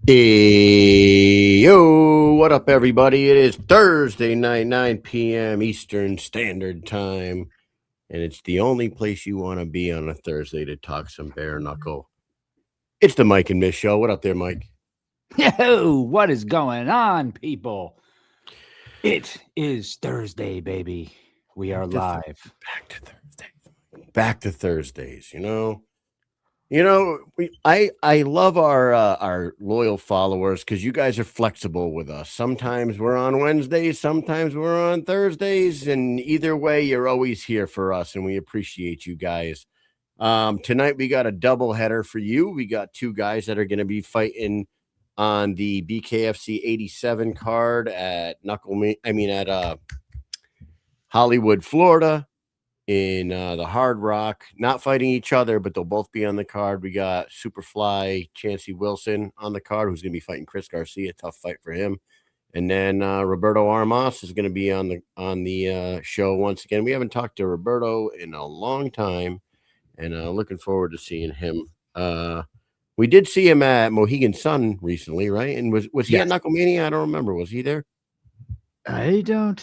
Hey, yo, what up, everybody? It is Thursday night, 9 p.m. Eastern Standard Time, and it's the only place you want to be on a Thursday to talk some bare knuckle. It's the Mike and Mish Show. What up there, Mike? Yo, what is going on, people? It is Thursday, baby. We are live. Back to Thursdays. Back to Thursdays, I love our loyal followers because you guys are flexible with us. Sometimes we're on Wednesdays, sometimes we're on Thursdays, and either way, you're always here for us, and we appreciate you guys. Tonight we got a double header for you. We got two guys that are going to be fighting on the BKFC 87 card at Hollywood, Florida. In the Hard Rock, not fighting each other, but they'll both be on the card. We got Supaflyy, Chancey Wilson on the card, who's going to be fighting Chris Garcia. Tough fight for him. And then Roberto Armas is going to be on the show once again. We haven't talked to Roberto in a long time, and looking forward to seeing him. We did see him at Mohegan Sun recently, right? And was he at Knucklemania? I don't remember. Was he there? I don't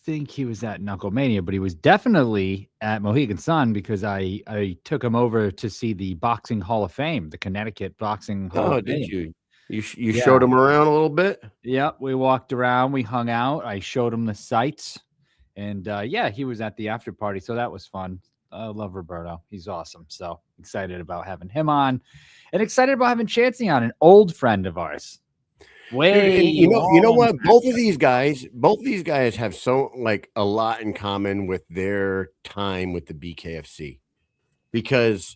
think he was at Knucklemania, but he was definitely at Mohegan Sun because I took him over to see the Boxing Hall of Fame, the Connecticut Boxing Hall of Fame. Did you? You showed him around a little bit? Yep, we walked around, we hung out, I showed him the sights, and he was at the after party, so that was fun. I love Roberto. He's awesome. So excited about having him on and excited about having Chancey on, an old friend of ours. You know what? Both of these guys have a lot in common with their time with the BKFC, because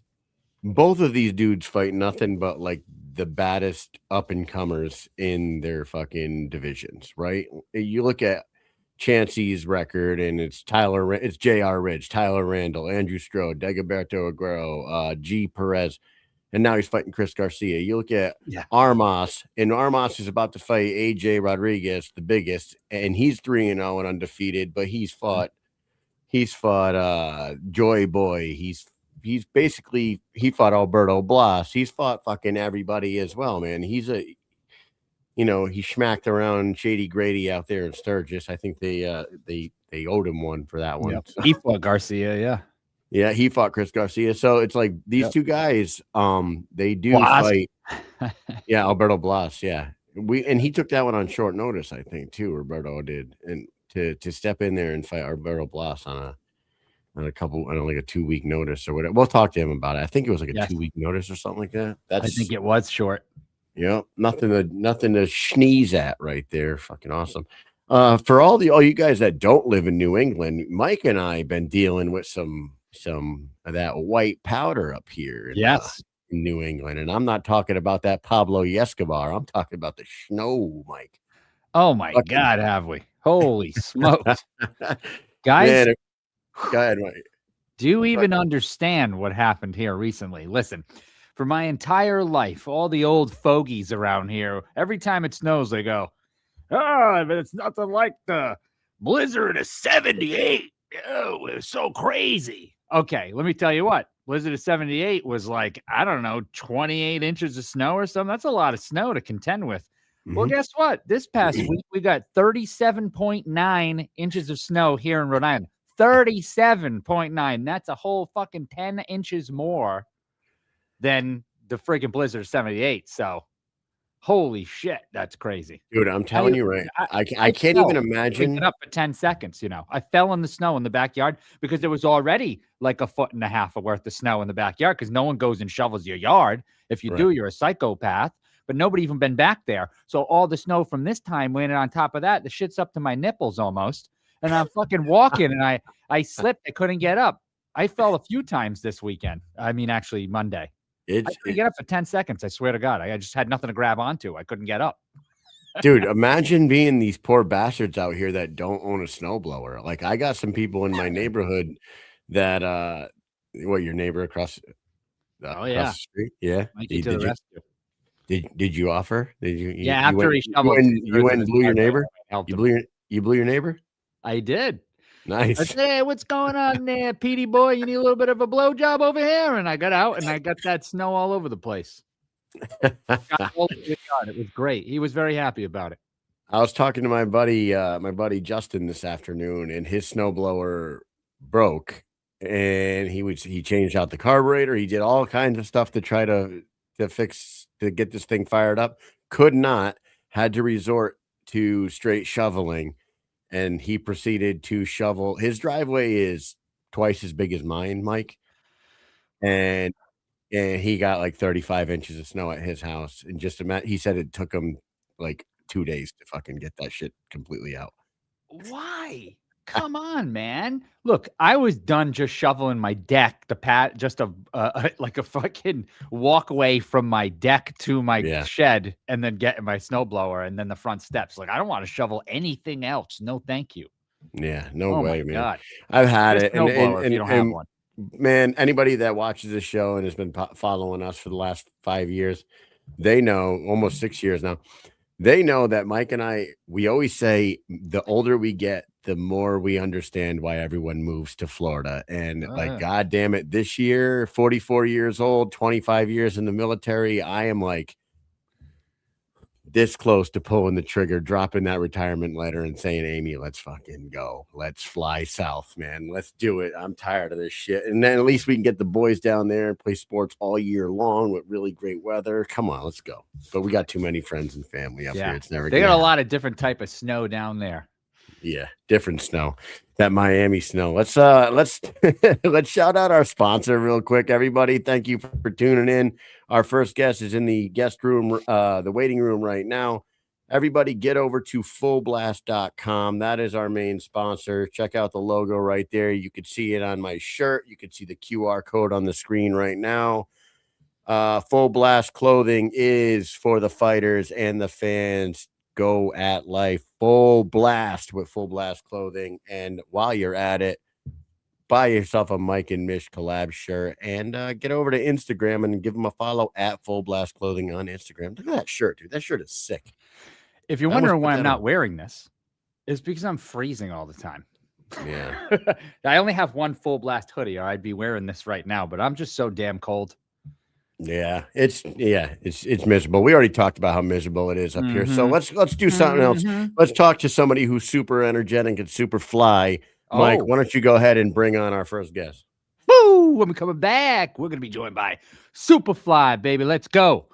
both of these dudes fight nothing but like the baddest up and comers in their fucking divisions, right? You look at Chancey's record, and it's J.R. Ridge, Tyler Randall, Andrew Strode, Dagoberto Aguero, G. Perez. And now he's fighting Chris Garcia. You look at Armas, and Armas is about to fight AJ Rodriguez, the biggest, and he's 3-0 and undefeated. But he's fought Joy Boy. He fought Alberto Blas. He's fought fucking everybody as well, man. He smacked around Shady Grady out there in Sturgis. I think they owed him one for that one. Yep. So. He fought Garcia, yeah. Yeah, he fought Chris Garcia. So it's like these two guys, they do fight. Yeah, Alberto Blas. Yeah. He took that one on short notice, I think, too. Roberto did. And to step in there and fight Alberto Blas on a 2-week notice or whatever. We'll talk to him about it. I think it was like a 2-week notice or something like that. I think it was short. Yeah, nothing to sneeze at right there. Fucking awesome. For all you guys that don't live in New England, Mike and I have been dealing with some of that white powder up here in New England. And I'm not talking about that Pablo Escobar. I'm talking about the snow, Mike. Oh my God, have we? Holy smokes. Guys, man, go ahead, Mike. Do you even understand what happened here recently? Listen, for my entire life, all the old fogies around here, every time it snows, they go, but it's nothing like the blizzard of 78. Oh, it was so crazy. Okay, let me tell you what. Blizzard of 78 was like, 28 inches of snow or something. That's a lot of snow to contend with. Mm-hmm. Well, guess what? This past week, we got 37.9 inches of snow here in Rhode Island. 37.9. That's a whole fucking 10 inches more than the freaking blizzard of 78. So, holy shit, that's crazy. Dude, I'm telling you, right? I can't even imagine. It up for 10 seconds, I fell in the snow in the backyard because there was already like 1.5 feet worth of snow in the backyard because no one goes and shovels your yard. If you do, you're a psychopath. But nobody even been back there. So all the snow from this time landed on top of that. The shit's up to my nipples almost. And I'm fucking walking and I slipped. I couldn't get up. I fell a few times this weekend. I mean, actually Monday. I couldn't get up for 10 seconds. I swear to God. I just had nothing to grab onto. I couldn't get up. Dude, imagine being these poor bastards out here that don't own a snowblower. Like, I got some people in my neighborhood that, your neighbor across the street? Yeah. Did you offer? Did you? Yeah, after he shoveled. You went and blew your neighbor? You blew your neighbor? I did. Nice. I said, hey, what's going on there, Petey boy? You need a little bit of a blowjob over here? And I got out and I got that snow all over the place. Got all the way on. It was great. He was very happy about it. I was talking to my buddy Justin this afternoon, and his snowblower broke, and he changed out the carburetor. He did all kinds of stuff to try to get this thing fired up. Could not. Had to resort to straight shoveling, and he proceeded to shovel. His driveway is twice as big as mine, Mike, and he got like 35 inches of snow at his house. And he said it took him like 2 days to fucking get that shit completely out. Why? Come on, man. Look, I was done just shoveling my deck, just like a fucking walkway from my deck to my shed, and then getting my snowblower and then the front steps. Like, I don't want to shovel anything else. No, thank you. Yeah, no way, man. God. I've had it. And if you don't have one. Man, anybody that watches this show and has been following us for the last 5 years, they know, almost 6 years now, they know that Mike and I, we always say the older we get, the more we understand why everyone moves to Florida. And like, God damn it, this year, 44 years old, 25 years in the military, I am like this close to pulling the trigger, dropping that retirement letter and saying, Amy, let's fucking go. Let's fly south, man. Let's do it. I'm tired of this shit. And then at least we can get the boys down there and play sports all year long with really great weather. Come on, let's go. But we got too many friends and family up here. It's never They got a lot of different type of snow down there. Yeah, different snow. That Miami snow. Let's let's shout out our sponsor real quick, everybody. Thank you for tuning in. Our first guest is in the guest room, the waiting room right now. Everybody get over to fullblast.com. That is our main sponsor. Check out the logo right there. You could see it on my shirt. You could see the QR code on the screen right now. Full Blast clothing is for the fighters and the fans. Go at life. Full Blast with Full Blast clothing. And while you're at it, buy yourself a Mike and Mish collab shirt and get over to Instagram and give them a follow at Full Blast clothing on Instagram. Look at that shirt, dude. That shirt is sick. If you're wondering why I'm not wearing this, it's because I'm freezing all the time. Yeah. I only have one Full Blast hoodie, or I'd be wearing this right now, but I'm just so damn cold. Yeah, it's miserable. We already talked about how miserable it is up here. So let's do something else. Let's talk to somebody who's super energetic and super fly. Mike, why don't you go ahead and bring on our first guest? Woo! When we're coming back, we're gonna be joined by Supaflyy, baby. Let's go.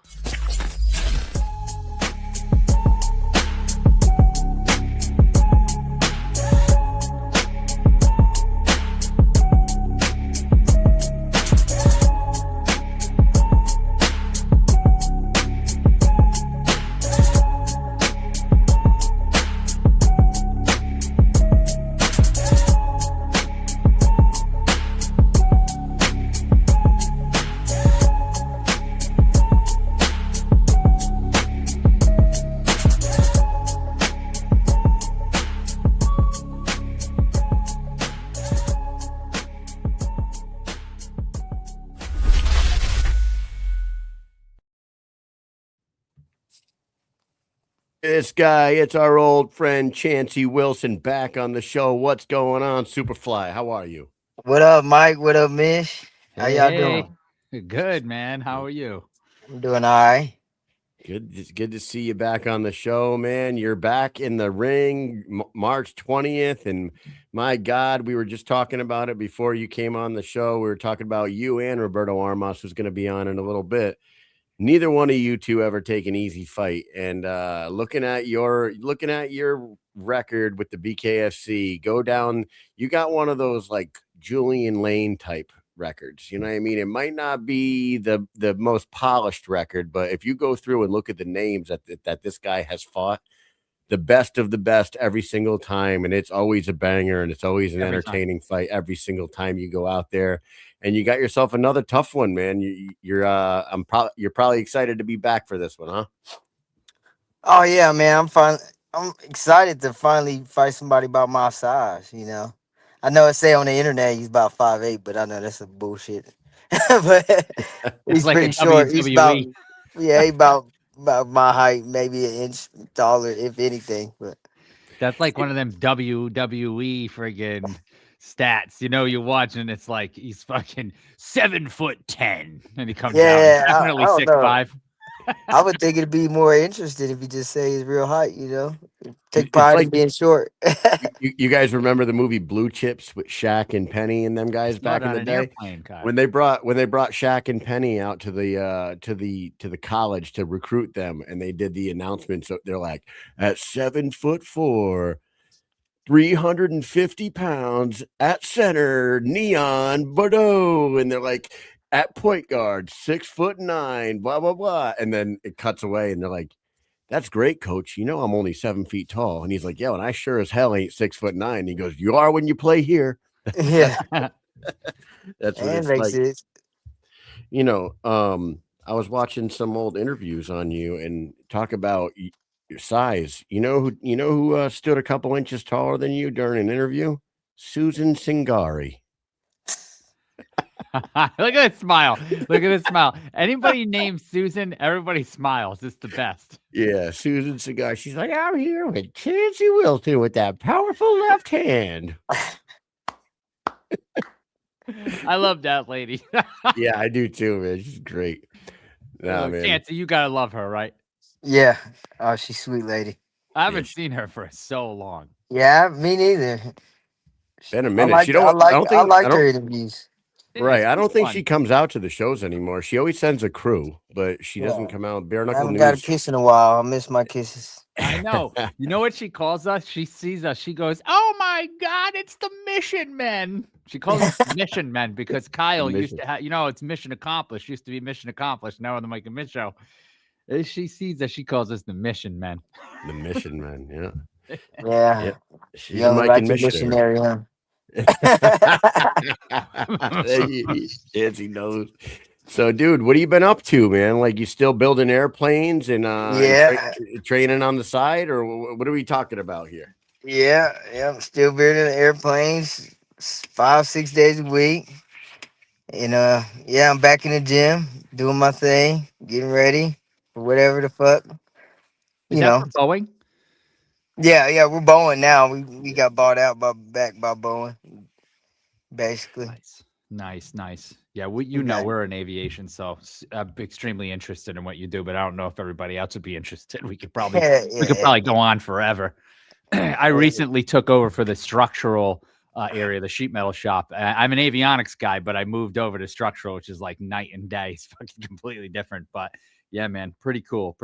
This guy, it's our old friend Chancey Wilson back on the show. What's going on, Supaflyy? How are you? What up, Mike? What up, Mish? How y'all doing? Good, man. How are you? I'm doing all right. Good. It's good to see you back on the show, man. You're back in the ring March 20th. And my God, we were just talking about it before you came on the show. We were talking about you and Roberto Armas, who's going to be on in a little bit. Neither one of you two ever take an easy fight. And looking at your record with the BKFC, go down. You got one of those like Julian Lane type records. You know what I mean? It might not be the most polished record, but if you go through and look at the names that this guy has fought, the best of the best every single time, and it's always a banger, and it's always an entertaining fight every single time you go out there. And you got yourself another tough one, man. You're probably excited to be back for this one, huh? Oh yeah, man. I'm excited to finally fight somebody about my size. You know, I know it say on the internet he's about 5'8", but I know that's a bullshit. But he's like pretty short. He's about my height, maybe an inch taller, if anything. But that's like one of them WWE friggin' stats. You know, you're watching, it's like he's fucking 7'10", and he comes out definitely 6'5". I would think it'd be more interesting if you just say his real height. Take It's pride in like being short. you guys remember the movie Blue Chips with Shaq and Penny and them I guys saw it back in on the an day airplane, Kyle. when they brought Shaq and Penny out to the college to recruit them, and they did the announcement. So they're like, at 7'4", 350 pounds at center, Neon Bordeaux, and they're like at point guard, 6'9", blah blah blah, and then it cuts away, and they're like, "That's great, coach. You know I'm only 7 feet tall." And he's like, "Yeah, and I sure as hell ain't 6'9". He goes, "You are when you play here." Yeah, That's what and it's makes like. it. I was watching some old interviews on you and talk about your size. You know who stood a couple inches taller than you during an interview? Susan Singari. Look at that smile. Look at this smile. Anybody named Susan, everybody smiles. It's the best. Yeah, Susan Singari. She's like, I'm here with Chancey Wilson with that powerful left hand. I love that lady. Yeah, I do too, man. She's great. Nah, man. Chancey, you gotta love her, right? Yeah. Oh, she's sweet lady. I haven't seen her for so long. Yeah, me neither. Been a I minute. like She don't. I don't I think. I liked her don't. interviews. Right. It's I don't think fun. she comes out to the shows anymore. She always sends a crew, but she doesn't Yeah. come out. Bare I knuckle haven't got a news. kiss in a while. I miss my kisses. I know. You know what she calls us? She sees us. She goes, "Oh my God, it's the Mission Men." She calls us Mission Men because Kyle used to have, it's Mission Accomplished. Used to be Mission Accomplished. Now on the Mike and Mish show, as she sees us, she calls us the Mission Men. The Mission Man. Yeah. Yeah. Yeah. She's a Young Mike and righteous missionary. missionary, Yes, he knows. So, dude, what have you been up to, man? Like, you still building airplanes and Yeah. training on the side, or what are we talking about here? Yeah. I'm still building airplanes 5-6 days a week. And I'm back in the gym doing my thing, getting ready for whatever the fuck. Is You that know. for Boeing? Yeah, we're Boeing now. We got bought out by Boeing, basically. Nice. Yeah, Okay. we're in aviation, so I'm extremely interested in what you do, but I don't know if everybody else would be interested. We could probably Yeah. go on forever. I recently took over for the structural area, the sheet metal shop. I'm an avionics guy, but I moved over to structural, which is like night and day. It's fucking completely different. But yeah, man, pretty cool.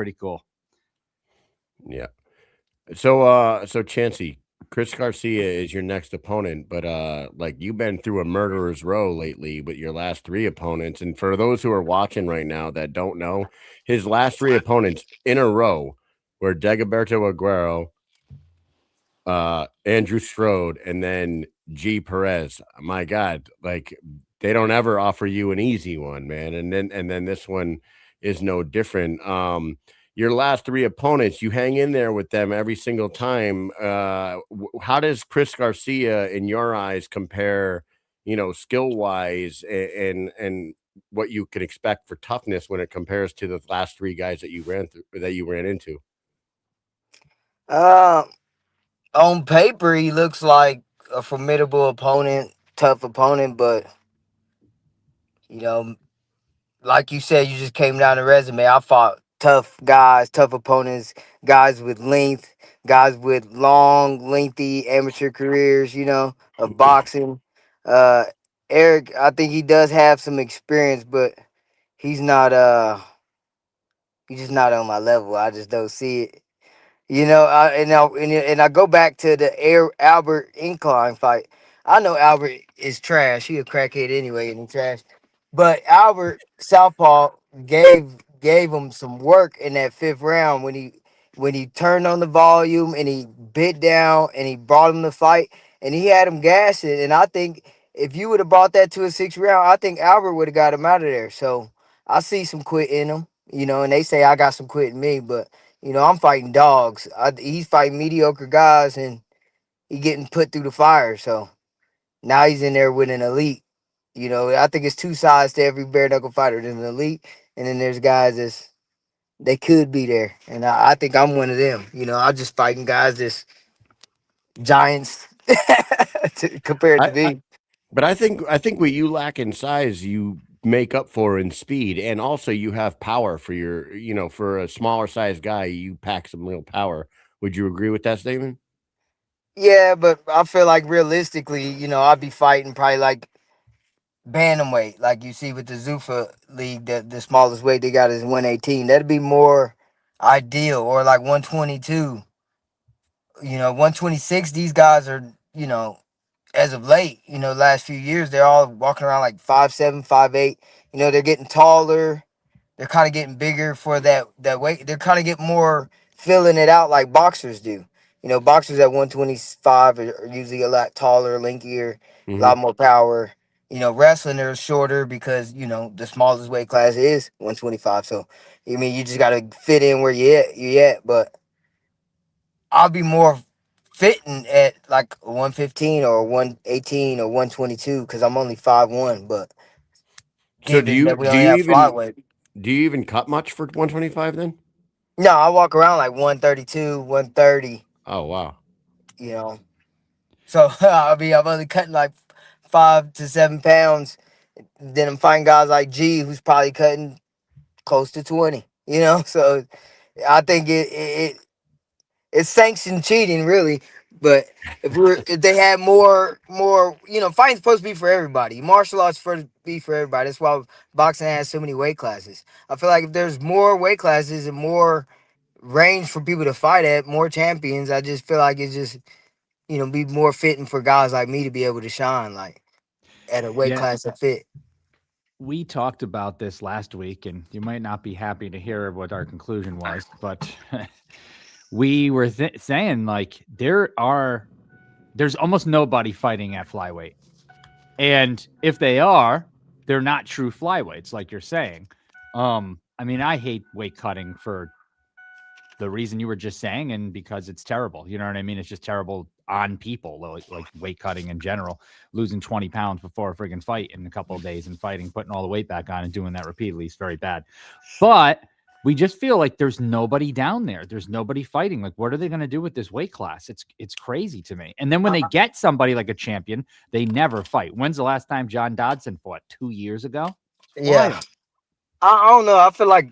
Yeah. So Chancey, Chris Garcia is your next opponent, but like you've been through a murderer's row lately with your last three opponents. And for those who are watching right now that don't know, his last three opponents in a row were Dagoberto Aguero, Andrew Strode, and then G Perez. My God, like they don't ever offer you an easy one, man. And then this one is no different. Your last three opponents, you hang in there with them every single time. How does Chris Garcia, in your eyes, compare, skill wise and what you could expect for toughness when it compares to the last three guys that you ran into? On paper, he looks like a formidable opponent, tough opponent, but you know, like you said, you just came down the resume. I fought tough guys, tough opponents, guys with length, guys with long, lengthy amateur careers, of boxing. Uh, Eric, I think he does have some experience, but he's not he's just not on my level. I just don't see it. And I go back to the Albert Incline fight. I know Albert is trash. He a crackhead anyway, and he trash. But Albert Southpaw gave him some work in that fifth round when he turned on the volume and he bit down and he brought him the fight and he had him gassing. And I think if you would have brought that to a sixth round, I think Albert would have got him out of there. So I see some quit in him, and they say I got some quit in me, but. I'm fighting dogs. He's fighting mediocre guys, and he getting put through the fire. So now he's in there with an elite. I think it's two sides to every bare knuckle fighter. There's an elite, and then there's guys they could be there, and I think I'm one of them. I'm just fighting guys that's giants compared to me. But I think what you lack in size, you make up for in speed, and also you have power for your, for a smaller size guy, you pack some real power. Would you agree with that statement? Yeah, but I feel like realistically, I'd be fighting probably like bantamweight, like you see with the Zufa league. The smallest weight they got is 118. That'd be more ideal, or like 122. 126. These guys are, as of late, last few years, they're all walking around like 5'7", 5'8". They're getting taller. They're kind of getting bigger for that weight. They're kind of getting more filling it out like boxers do. Boxers at 125 are usually a lot taller, linkier, a lot more power. Wrestling they're shorter because the smallest weight class is 125. So you just got to fit in where you at. But I'll be more fitting at like 115 or 118 or 122 because I'm only 5'1". But So do given you that we do only you have even flyweight. do you even cut much for 125 then? No, I walk around like 132, 130, Oh wow. you know. So I'm only cutting like 5 to 7 pounds. Then I'm fighting guys like G who's probably cutting close to 20. So I think it's sanctioned cheating really. But if they had more, fighting's supposed to be for everybody. Martial arts supposed to be for everybody. That's why boxing has so many weight classes. I feel like if there's more weight classes and more range for people to fight at, more champions, I just feel like it's just, be more fitting for guys like me to be able to shine like at a weight Yeah. class that fit. We talked about this last week, and you might not be happy to hear what our conclusion was, but we were saying like there's almost nobody fighting at flyweight. And if they are, they're not true flyweights, like you're saying. I mean, I hate weight cutting for the reason you were just saying, and because it's terrible. You know what I mean? It's just terrible on people, like weight cutting in general. Losing 20 pounds before a friggin' fight in a couple of days and fighting, putting all the weight back on and doing that repeatedly is very bad. But we just feel like there's nobody down there. There's nobody fighting. Like, what are they going to do with this weight class? It's crazy to me. And then when they get somebody like a champion, they never fight. When's the last time John Dodson fought? 2 years ago? Yeah. I don't know. I feel like,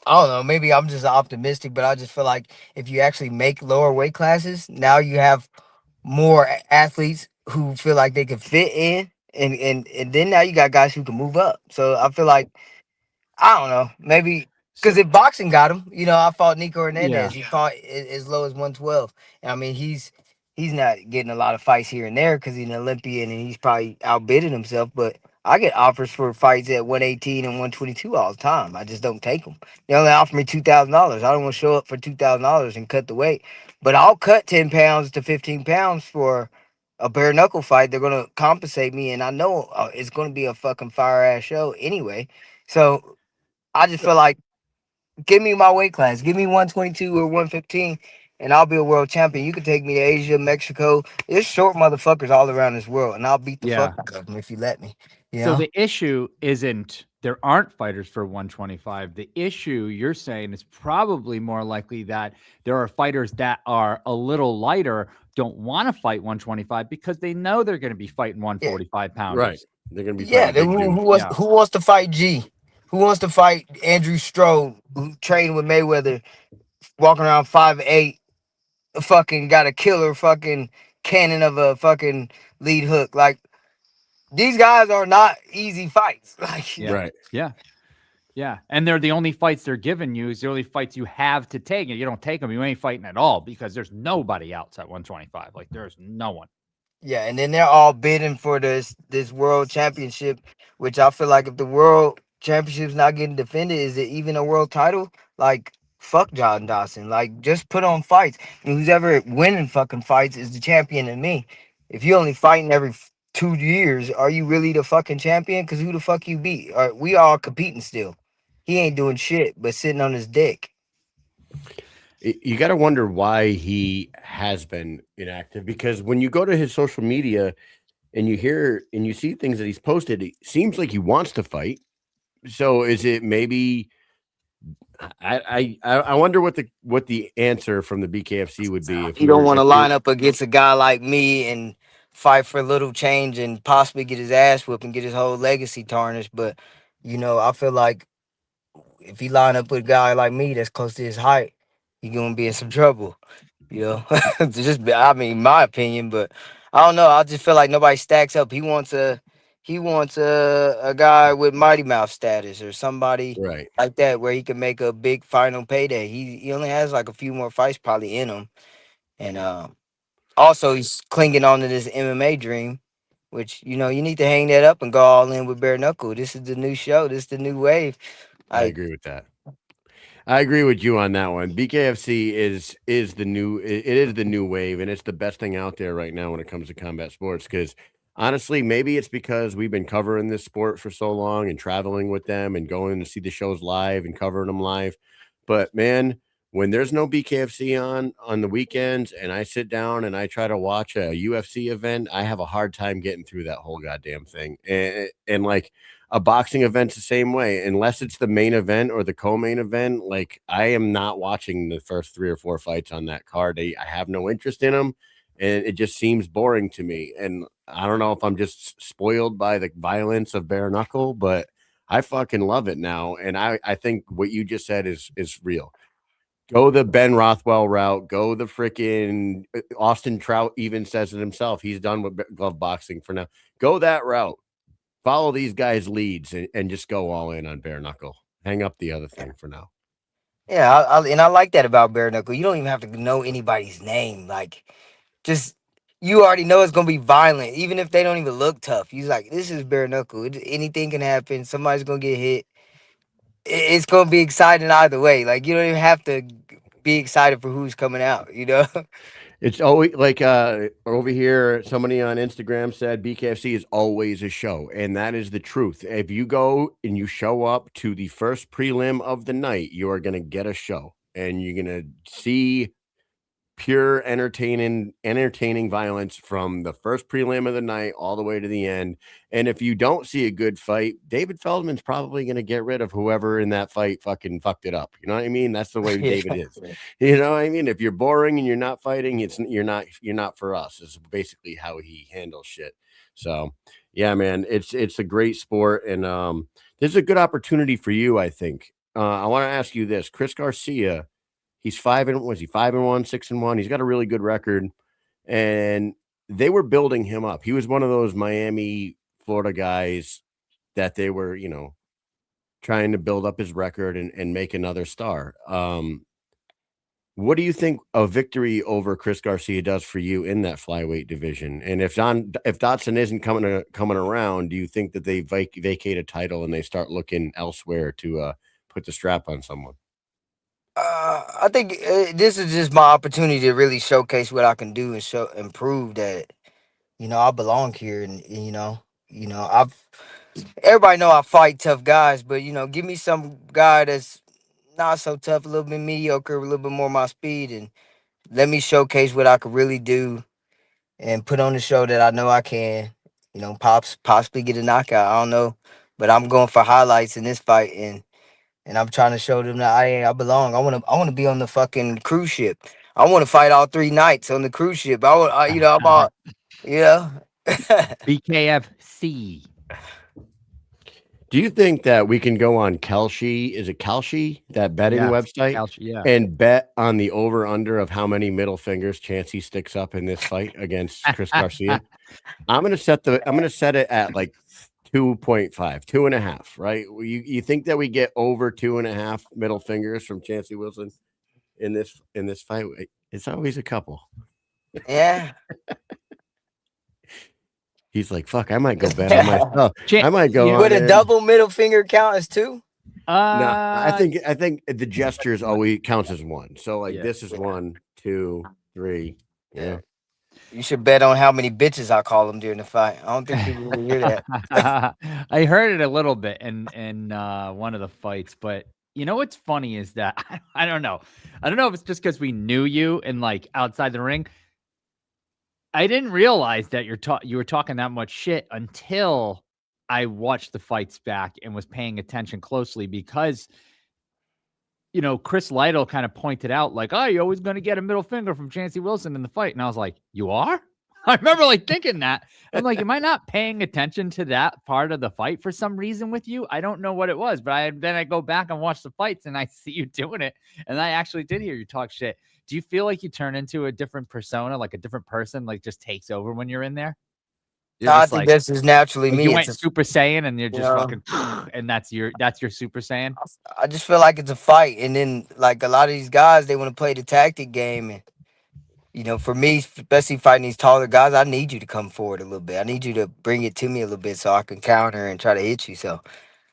I don't know, maybe I'm just optimistic, but I just feel like if you actually make lower weight classes, now you have more athletes who feel like they can fit in, and then now you got guys who can move up. So I feel like, I don't know, maybe because if boxing got him, I fought Nico Hernandez. He fought as low as 112. And I mean, he's not getting a lot of fights here and there because he's an Olympian and he's probably outbidding himself. But I get offers for fights at 118 and 122 all the time. I just don't take them. They only offer me $2,000. I don't want to show up for $2,000 and cut the weight, but I'll cut 10 pounds to 15 pounds for a bare knuckle fight. They're gonna compensate me, and I know it's gonna be a fucking fire ass show anyway. So I just feel like, give me my weight class. Give me 122 or 115, and I'll be a world champion. You can take me to Asia, Mexico. There's short motherfuckers all around this world, and I'll beat the fuck out of them if you let me. So the issue isn't there aren't fighters for 125. The issue you're saying is probably more likely that there are fighters that are a little lighter, don't want to fight 125 because they know they're going to be fighting 145 pounders. Right. They're going to be fighting who wants to fight G? Who wants to fight Andrew Strode, who trained with Mayweather, walking around 5'8", fucking got a killer fucking cannon of a fucking lead hook? Like, these guys are not easy fights. Like, Right. Yeah. And they're the only fights they're giving you is the only fights you have to take. And you don't take them, you ain't fighting at all because there's nobody else at 125. Like, there's no one. Yeah, and then they're all bidding for this world championship, which I feel like if the world championship's not getting defended, is it even a world title? Like, fuck John Dawson. Like, just put on fights. And who's ever winning fucking fights is the champion and me. If you only fighting every 2 years, are you really the fucking champion? Because who the fuck you beat? We all competing still. He ain't doing shit but sitting on his dick. You got to wonder why he has been inactive, because when you go to his social media and you hear and you see things that he's posted, it seems like he wants to fight. So is it maybe I wonder what the answer from the BKFC would be if you don't want to line up against a guy like me and fight for a little change and possibly get his ass whooped and get his whole legacy tarnished. But I feel like if he line up with a guy like me that's close to his height, he gonna be in some trouble. I mean, my opinion, but I don't know. I just feel like nobody stacks up. He wants a guy with Mighty Mouse status or somebody Right. like that where he can make a big final payday. He only has like a few more fights probably in him, and also he's clinging on to this MMA dream, which you need to hang that up and go all in with bare knuckle. This is the new show. This is the new wave. I agree with that. I agree with you on that one. BKFC is the new it is the new wave, and it's the best thing out there right now when it comes to combat sports. Because honestly, maybe it's because we've been covering this sport for so long and traveling with them and going to see the shows live and covering them live. But man, when there's no BKFC on the weekends, and I sit down and I try to watch a UFC event, I have a hard time getting through that whole goddamn thing. And like a boxing event's the same way, unless it's the main event or the co-main event. Like I am not watching the first 3 or 4 fights on that card. I have no interest in them, and it just seems boring to me. And I don't know if I'm just spoiled by the violence of bare knuckle, but I fucking love it now. And I think what you just said is real. Go the Ben Rothwell route. Go the freaking Austin Trout even says it himself. He's done with glove boxing for now. Go that route. Follow these guys' leads and just go all in on bare knuckle. Hang up the other thing for now. Yeah, I like that about bare knuckle. You don't even have to know anybody's name. Like, just you already know it's gonna be violent, even if they don't even look tough. You're like, this is bare knuckle. Anything can happen. Somebody's gonna get hit. It's gonna be exciting either way. Like, you don't even have to be excited for who's coming out. It's always like over here, somebody on Instagram said BKFC is always a show, and that is the truth. If you go and you show up to the first prelim of the night, you are going to get a show, and you're going to see pure entertaining violence from the first prelim of the night all the way to the end. And if you don't see a good fight, David Feldman's probably going to get rid of whoever in that fight fucking fucked it up. You know what I mean? That's the way David is. You know what I mean? If you're boring and you're not fighting, you're not for us. Is basically how he handles shit. So yeah, man, it's a great sport, and this is a good opportunity for you, I think. I want to ask you this: Chris Garcia. He's 5-1, 6-1. He's got a really good record, and they were building him up. He was one of those Miami, Florida guys that they were, trying to build up his record and make another star. What do you think a victory over Chris Garcia does for you in that flyweight division? And if Dotson isn't coming around, do you think that they vacate a title and they start looking elsewhere to put the strap on someone? I think this is just my opportunity to really showcase what I can do and prove that I belong here, and everybody know I fight tough guys, but give me some guy that's not so tough, a little bit mediocre, a little bit more my speed, and let me showcase what I could really do and put on the show that I know I can. Possibly get a knockout. I don't know, but I'm going for highlights in this fight, and I'm trying to show them that I belong. I want to be on the fucking cruise ship. I want to fight all 3 nights on the cruise ship. I'm all, BKFC. Do you think that we can go on Kalshi? Is it Kalshi, that betting website, Kalshi, and bet on the over-under of how many middle fingers Chancey sticks up in this fight against Chris Garcia? I'm gonna set it at like 2.5, 2.5, right? You think that we get over 2.5 middle fingers from Chancey Wilson in this fight? It's always a couple. Yeah. He's like, fuck, I might go bet on myself. I might go. Would a double middle finger count as 2? No, I think the gestures always counts as 1. So like this is 1, 2, 3. Yeah. You should bet on how many bitches I call them during the fight. I don't think people will hear that. I heard it a little bit in one of the fights, but what's funny is that I don't know. I don't know if it's just because we knew you and like outside the ring. I didn't realize that you were talking that much shit until I watched the fights back and was paying attention closely because, Chris Lytle kind of pointed out like, oh, you're always going to get a middle finger from Chancey Wilson in the fight. And I was like, you are? I remember like thinking that. I'm like, am I not paying attention to that part of the fight for some reason with you? I don't know what it was, but then I go back and watch the fights and I see you doing it. And I actually did hear you talk shit. Do you feel like you turn into a different persona, like a different person, like just takes over when you're in there? You're No, I just think like that's just naturally you me. went Super Saiyan and you're just know, fucking, and that's your Super Saiyan. I just feel like it's a fight, and then like a lot of these guys, they want to play the tactic game, and for me, especially fighting these taller guys, I need you to come forward a little bit. I need you to bring it to me a little bit so I can counter and try to hit you. So,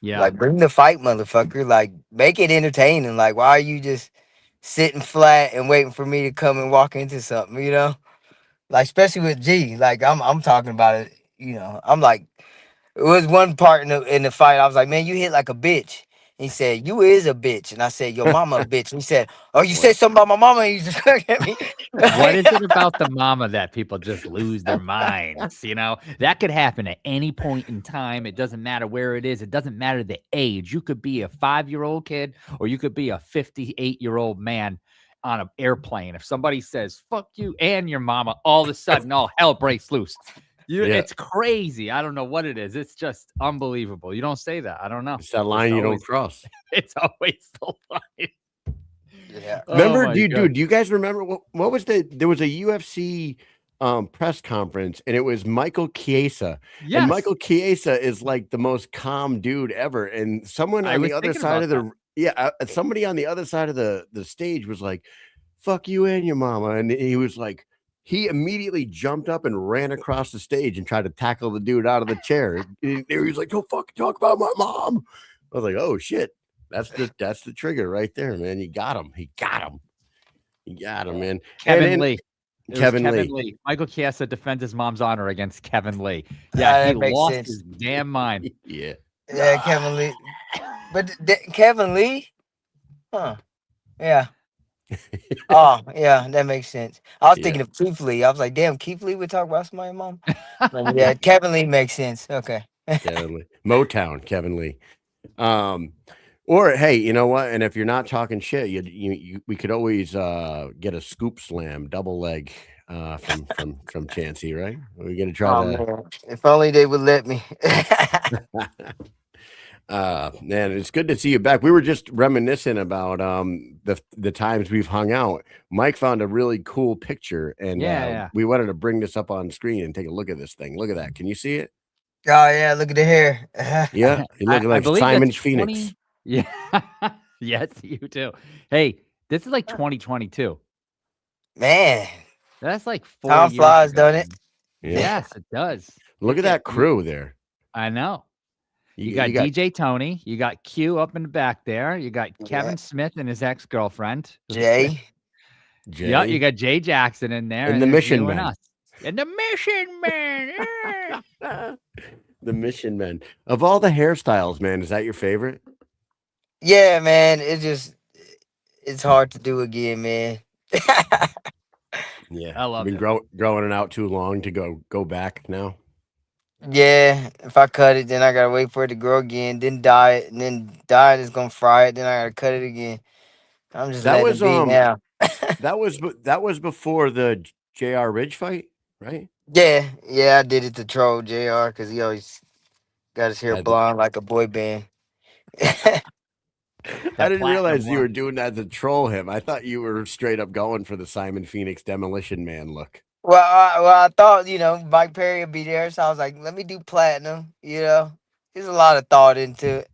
Yeah, like, bring the fight, motherfucker. Like, make it entertaining. Like, why are you just sitting flat and waiting for me to come and walk into something? Like, especially with G. Like, I'm talking about it. I'm like, it was one part in the fight. I was like, man, you hit like a bitch. He said, you is a bitch. And I said, your mama a bitch. And he said, oh, you said something about my mama? And he just looked at me. What is it about the mama that people just lose their minds? That could happen at any point in time. It doesn't matter where it is. It doesn't matter the age. You could be a 5-year-old kid or you could be a 58-year-old man on an airplane. If somebody says, fuck you and your mama, all of a sudden, all hell breaks loose. It's crazy. I don't know what it is. It's just unbelievable. You don't say that. I don't know. It's that line you don't cross. It's always the line. Yeah. Remember, dude, do you guys remember what was there was a UFC press conference and it was Michael Chiesa. Yes. And Michael Chiesa is like the most calm dude ever. And someone on the other side of somebody on the other side of the stage was like, fuck you and your mama. And he was like, he immediately jumped up and ran across the stage and tried to tackle the dude out of the chair. He was like, "Don't fucking talk about my mom." I was like, "Oh shit, that's the trigger right there, man. You got him. He got him, man." Kevin Lee. Kevin Lee. Michael Chiesa defends his mom's honor against Kevin Lee. Yeah, he lost his damn mind. Yeah, Kevin Lee. But Kevin Lee, huh? Yeah. Oh, yeah, that makes sense. I was thinking of Keith Lee. I was like, damn, Keith Lee would talk about somebody's mom. But yeah, Kevin Lee makes sense. Okay. Kevin Lee. Motown, Kevin Lee. Or hey, you know what? And if you're not talking shit, we could always get a scoop slam, double leg from Chancey, right? We're gonna try that. Man. If only they would let me. Man, it's good to see you back. We were just reminiscing about the times we've hung out. Mike found a really cool picture, and we wanted to bring this up on screen and take a look at this thing. Look at that. Can you see it? Oh yeah, look at the hair. Yeah, you look like Simon Phoenix. Yeah, yes, you too. Hey, this is like 2022. Man, that's like 4 time years flies, ago, doesn't it? Yeah. Yes, it does. Look at that crew there. I know. You got DJ Tony. You got Q up in the back there. You got Kevin Smith and his ex-girlfriend. Jay. Yeah, you got Jay Jackson in there. And the Mission Men. And the Mission Men. The Mission Men. Of all the hairstyles, man, is that your favorite? Yeah, man. It's hard to do again, man. Yeah. I love it. Growing it out too long to go back now. Yeah, if I cut it, then I gotta wait for it to grow again, then dye it, and then dye it is gonna fry it, then I gotta cut it again. I'm just letting it be now. that was before the JR Ridge fight, right? Yeah, I did it to troll JR because he always got his hair blonde like a boy band. I didn't realize you were doing that to troll him. I thought you were straight up going for the Simon Phoenix Demolition Man look. Well, I thought, Mike Perry would be there, so I was like, let me do platinum, There's a lot of thought into it,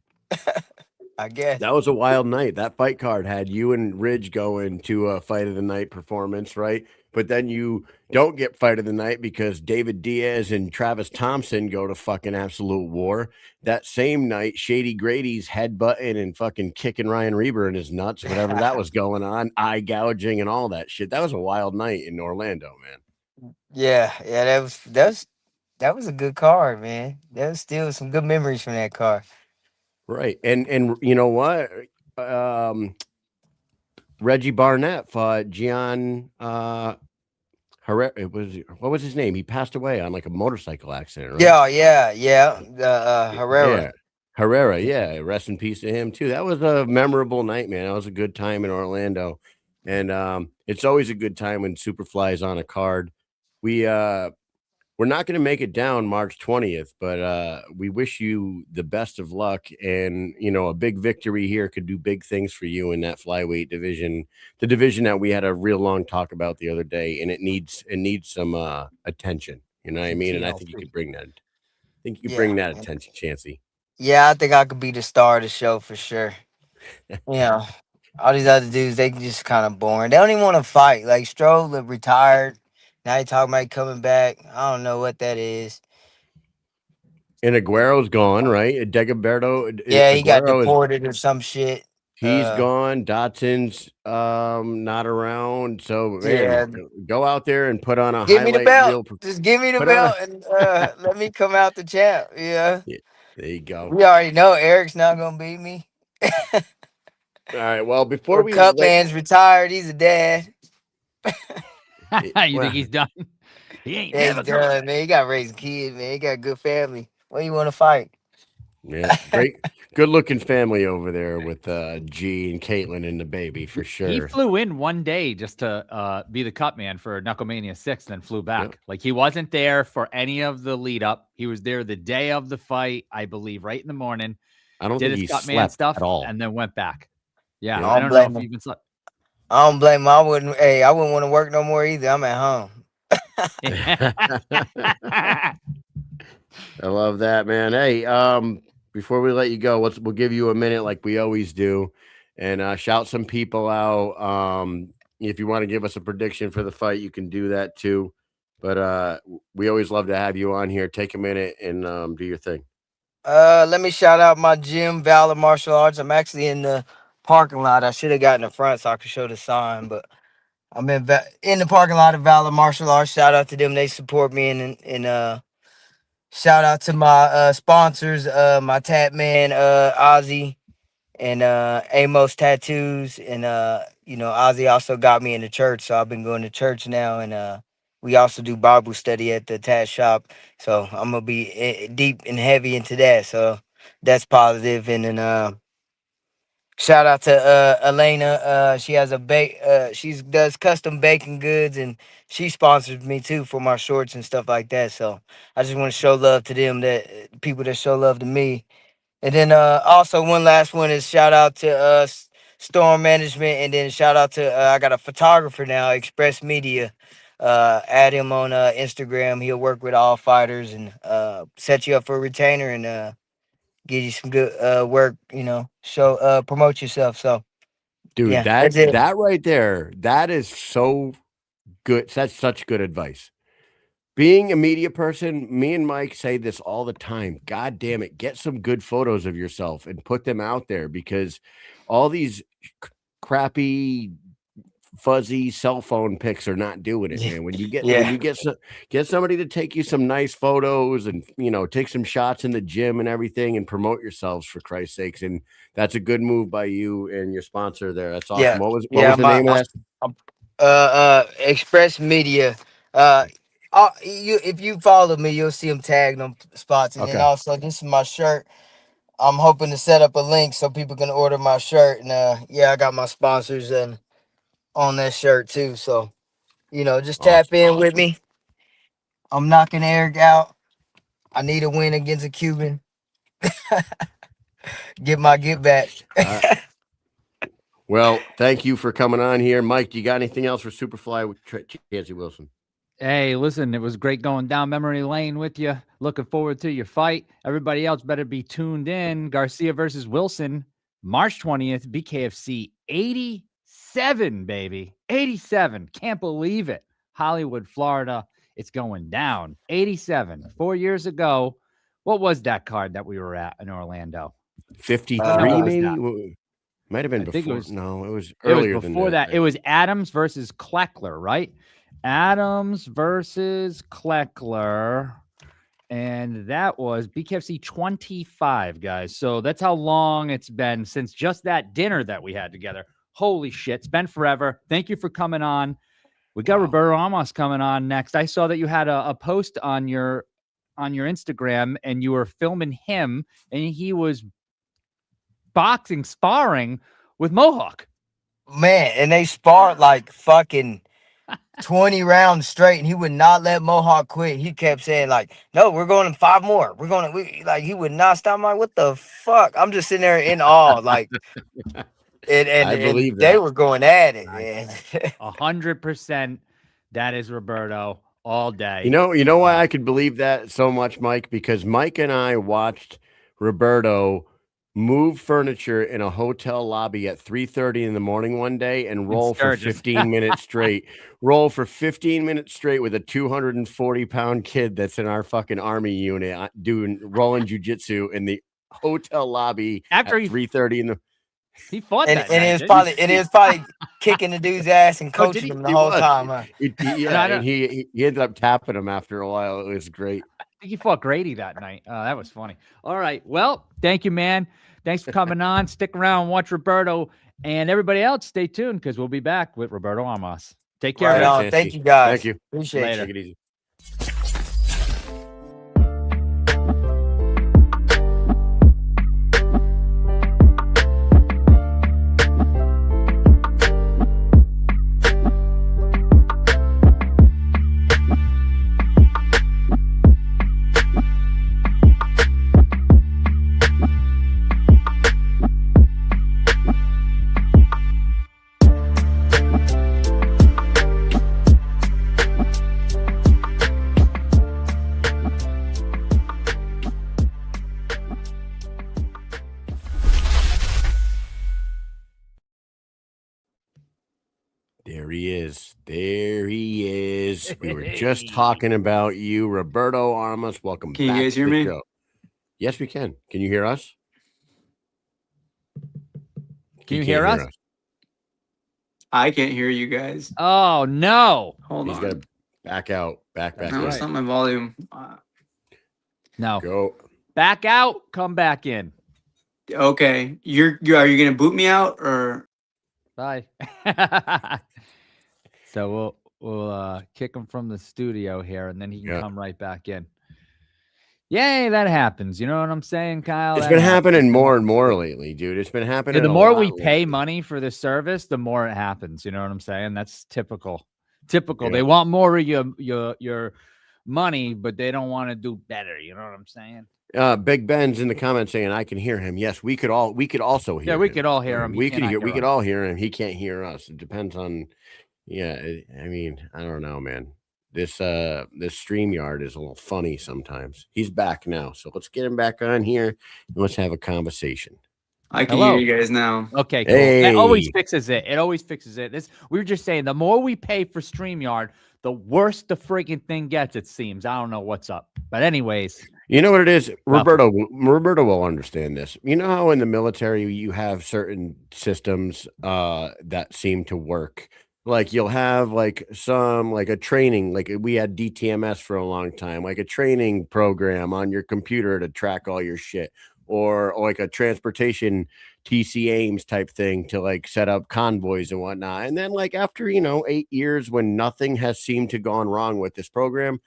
I guess. That was a wild night. That fight card had you and Ridge going to a fight of the night performance, right? But then you don't get fight of the night because David Diaz and Travis Thompson go to fucking absolute war. That same night, Shady Grady's headbutting and fucking kicking Ryan Reber in his nuts, whatever that was going on, eye gouging and all that shit. That was a wild night in Orlando, man. Yeah, that was a good card, man. There was still some good memories from that card. Right. And you know what? Reggie Barnett fought Gian Herrera. What was his name? He passed away on like a motorcycle accident, right? Yeah. Herrera. Yeah. Herrera, yeah. Rest in peace to him too. That was a memorable night, man. That was a good time in Orlando. And it's always a good time when Supaflyy is on a card. We we're not going to make it down March 20th, but we wish you the best of luck. And, a big victory here could do big things for you in that flyweight division, the division that we had a real long talk about the other day. And it needs some attention. You know what I mean? And I think you could bring that. I think you could bring that attention, Chancey. Yeah, I think I could be the star of the show for sure. All these other dudes, they just kind of boring. They don't even want to fight. Like Stroll retired. Now he talking about coming back. I don't know what that is. And Aguero's gone, right? Dagoberto. Yeah, he got Aguero deported or some shit. He's gone. Dotson's not around. So man, go out there and put on a give me the highlight belt. reel. Just give me the belt and let me come out the champ. Yeah. There you go. We already know Eric's not gonna beat me. All right. Well, before we Cutman's retired, he's a dad. You think he's done? He ain't never done, man. He got raising kids, man. He got a good family. What do you want to fight? Yeah, great, good-looking family over there with G and Caitlin and the baby for sure. He flew in one day just to be the cut man for Knucklemania 6, then flew back. Yep. Like he wasn't there for any of the lead up. He was there the day of the fight, I believe, right in the morning. I don't think he cut slept man stuff at all, and then went back. Yeah, I don't know if he even slept. I don't blame him. I wouldn't want to work no more either. I'm at home. I love that, man. Hey, before we let you go, we'll give you a minute like we always do and shout some people out. If you want to give us a prediction for the fight, you can do that too. But we always love to have you on here. Take a minute and do your thing. Let me shout out my gym, Valor Martial Arts. I'm actually in the parking lot. I should have gotten in front so I could show the sign, but I'm in the parking lot of Valor Martial Arts. Shout out to them. They support me and shout out to my sponsors, my Tat Man, Ozzy, and Amos Tattoos. And Ozzy also got me in the church, so I've been going to church now. And we also do Bible study at the Tat shop. So I'm gonna be deep and heavy into that. So that's positive. And then shout out to Elena. She has she does custom baking goods, and she sponsors me too for my shorts and stuff like that. So I just want to show love to them, that people that show love to me. And then also one last one is shout out to Storm Management, and then shout out to I got a photographer now, Express Media. Add him on Instagram. He'll work with all fighters and set you up for a retainer and give you some good work, show promote yourself. So dude, yeah, that right there, that is so good. That's such good advice. Being a media person, me and Mike say this all the time. God damn it, get some good photos of yourself and put them out there, because all these crappy fuzzy cell phone pics are not doing it, man. When you get somebody to take you some nice photos and take some shots in the gym and everything and promote yourselves, for Christ's sakes. And that's a good move by you and your sponsor there. That's awesome. Yeah. What was the name of that? Express Media. If you follow me, you'll see them tagged on spots. And then also, this is my shirt. I'm hoping to set up a link so people can order my shirt. And I got my sponsors and on that shirt too. So, just tap in with me. I'm knocking Eric out. I need a win against a Cuban. Get back. Well, thank you for coming on here. Mike, do you got anything else for Supaflyy with Chancey Wilson? Hey, listen, it was great going down memory lane with you. Looking forward to your fight. Everybody else better be tuned in. Garcia versus Wilson, March 20th, BKFC 87, baby. 87. Can't believe it. Hollywood, Florida. It's going down. 87. 4 years ago. What was that card that we were at in Orlando? 53, maybe? Might have been before. It was earlier than that. It was Adams versus Kleckler, right? Adams versus Kleckler. And that was BKFC 25, guys. So that's how long it's been since just that dinner that we had together. Holy shit. It's been forever. Thank you for coming on. We got Roberto Armas coming on next. I saw that you had a post on your Instagram and you were filming him and he was sparring with Mohawk. Man, and they sparred like fucking 20 rounds straight, and he would not let Mohawk quit. He kept saying, like, no, we're going to 5 more. Like, he would not stop. I'm like, what the fuck? I'm just sitting there in awe. Like, I and believe they that. were going at it, man. 100%. That is Roberto all day. You know why I could believe that so much, Mike? Because Mike and I watched Roberto move furniture in a hotel lobby at 3:30 in the morning one day and roll for 15 minutes straight. Roll for 15 minutes straight with a 240-pound kid that's in our fucking army unit rolling jujitsu in the hotel lobby After at 3:30 in the. He fought and that and night, it was probably kicking the dude's ass and coaching he? him the whole time. Huh? And he ended up tapping him after a while. It was great. I think he fought Grady that night. That was funny. All right. Well, thank you, man. Thanks for coming on. Stick around, watch Roberto, and everybody else. Stay tuned because we'll be back with Roberto Armas. Take care. Right on. Thank you, guys. Thank you. Appreciate Later. it. Take it easy. There he is. There he is. We were just talking about you, Roberto Armas. Welcome Can back you guys hear to the me? show. Yes, we can. Can you hear us? Can you hear us? I can't hear you guys. Oh, no. Hold He's on. got to back out. Back No, it's out. not my volume. No. Go. Back out. Come back in. Okay. Are you gonna boot me out or? Bye. So we'll kick him from the studio here, and then he can come right back in. Yay, that happens. You know what I'm saying, Kyle? It's been happening more and more lately, dude. It's been happening. Yeah, the more we pay money for the service, the more it happens. You know what I'm saying? That's typical. Yeah. They want more of your money, but they don't want to do better. You know what I'm saying? Big Ben's in the comments saying I can hear him. Yes, we could also hear him. Yeah, we could all hear him. We could all hear him. He can't hear us. It depends on. Yeah, I mean, I don't know, man. This StreamYard is a little funny sometimes. He's back now, so let's get him back on here and let's have a conversation. I can hear you guys now. Okay, cool. That always fixes it. It always fixes it. We were just saying, the more we pay for StreamYard, the worse the freaking thing gets, it seems. I don't know what's up. But anyways. You know what it is? Roberto will understand this. You know how in the military you have certain systems that seem to work. Like you'll have like a training, like we had DTMS for a long time, like a training program on your computer to track all your shit, or like a transportation TC Ames type thing to like set up convoys and whatnot. And then like after, 8 years when nothing has seemed to gone wrong with this program,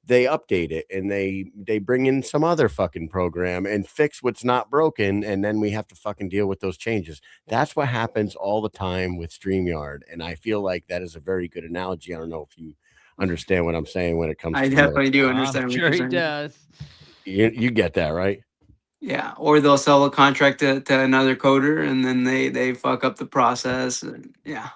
they update it and they bring in some other fucking program and fix what's not broken, and then we have to fucking deal with those changes. That's what happens all the time with StreamYard, and I feel like that is a very good analogy. I don't know if you understand what I'm saying when it comes to definitely do understand. I'm sure he does. You get that, right? Yeah, or they'll sell a contract to another coder and then they fuck up the process. And, yeah.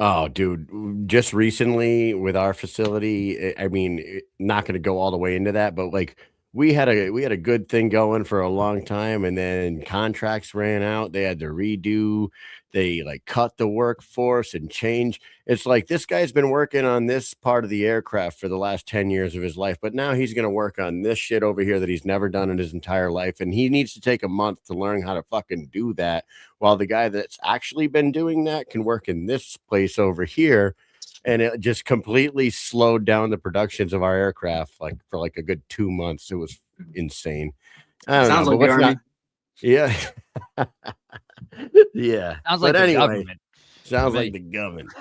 Oh, dude, just recently with our facility, I mean, not going to go all the way into that, but like we had a good thing going for a long time, and then contracts ran out. They had to redo. They like cut the workforce and change. It's like this guy's been working on this part of the aircraft for the last 10 years of his life, but now he's going to work on this shit over here that he's never done in his entire life. And he needs to take a month to learn how to fucking do that, while the guy that's actually been doing that can work in this place over here. And it just completely slowed down the productions of our aircraft like for like a good 2 months. It was insane. I don't know, like the Army. Yeah. Yeah. Sounds like the government. Sounds like the government.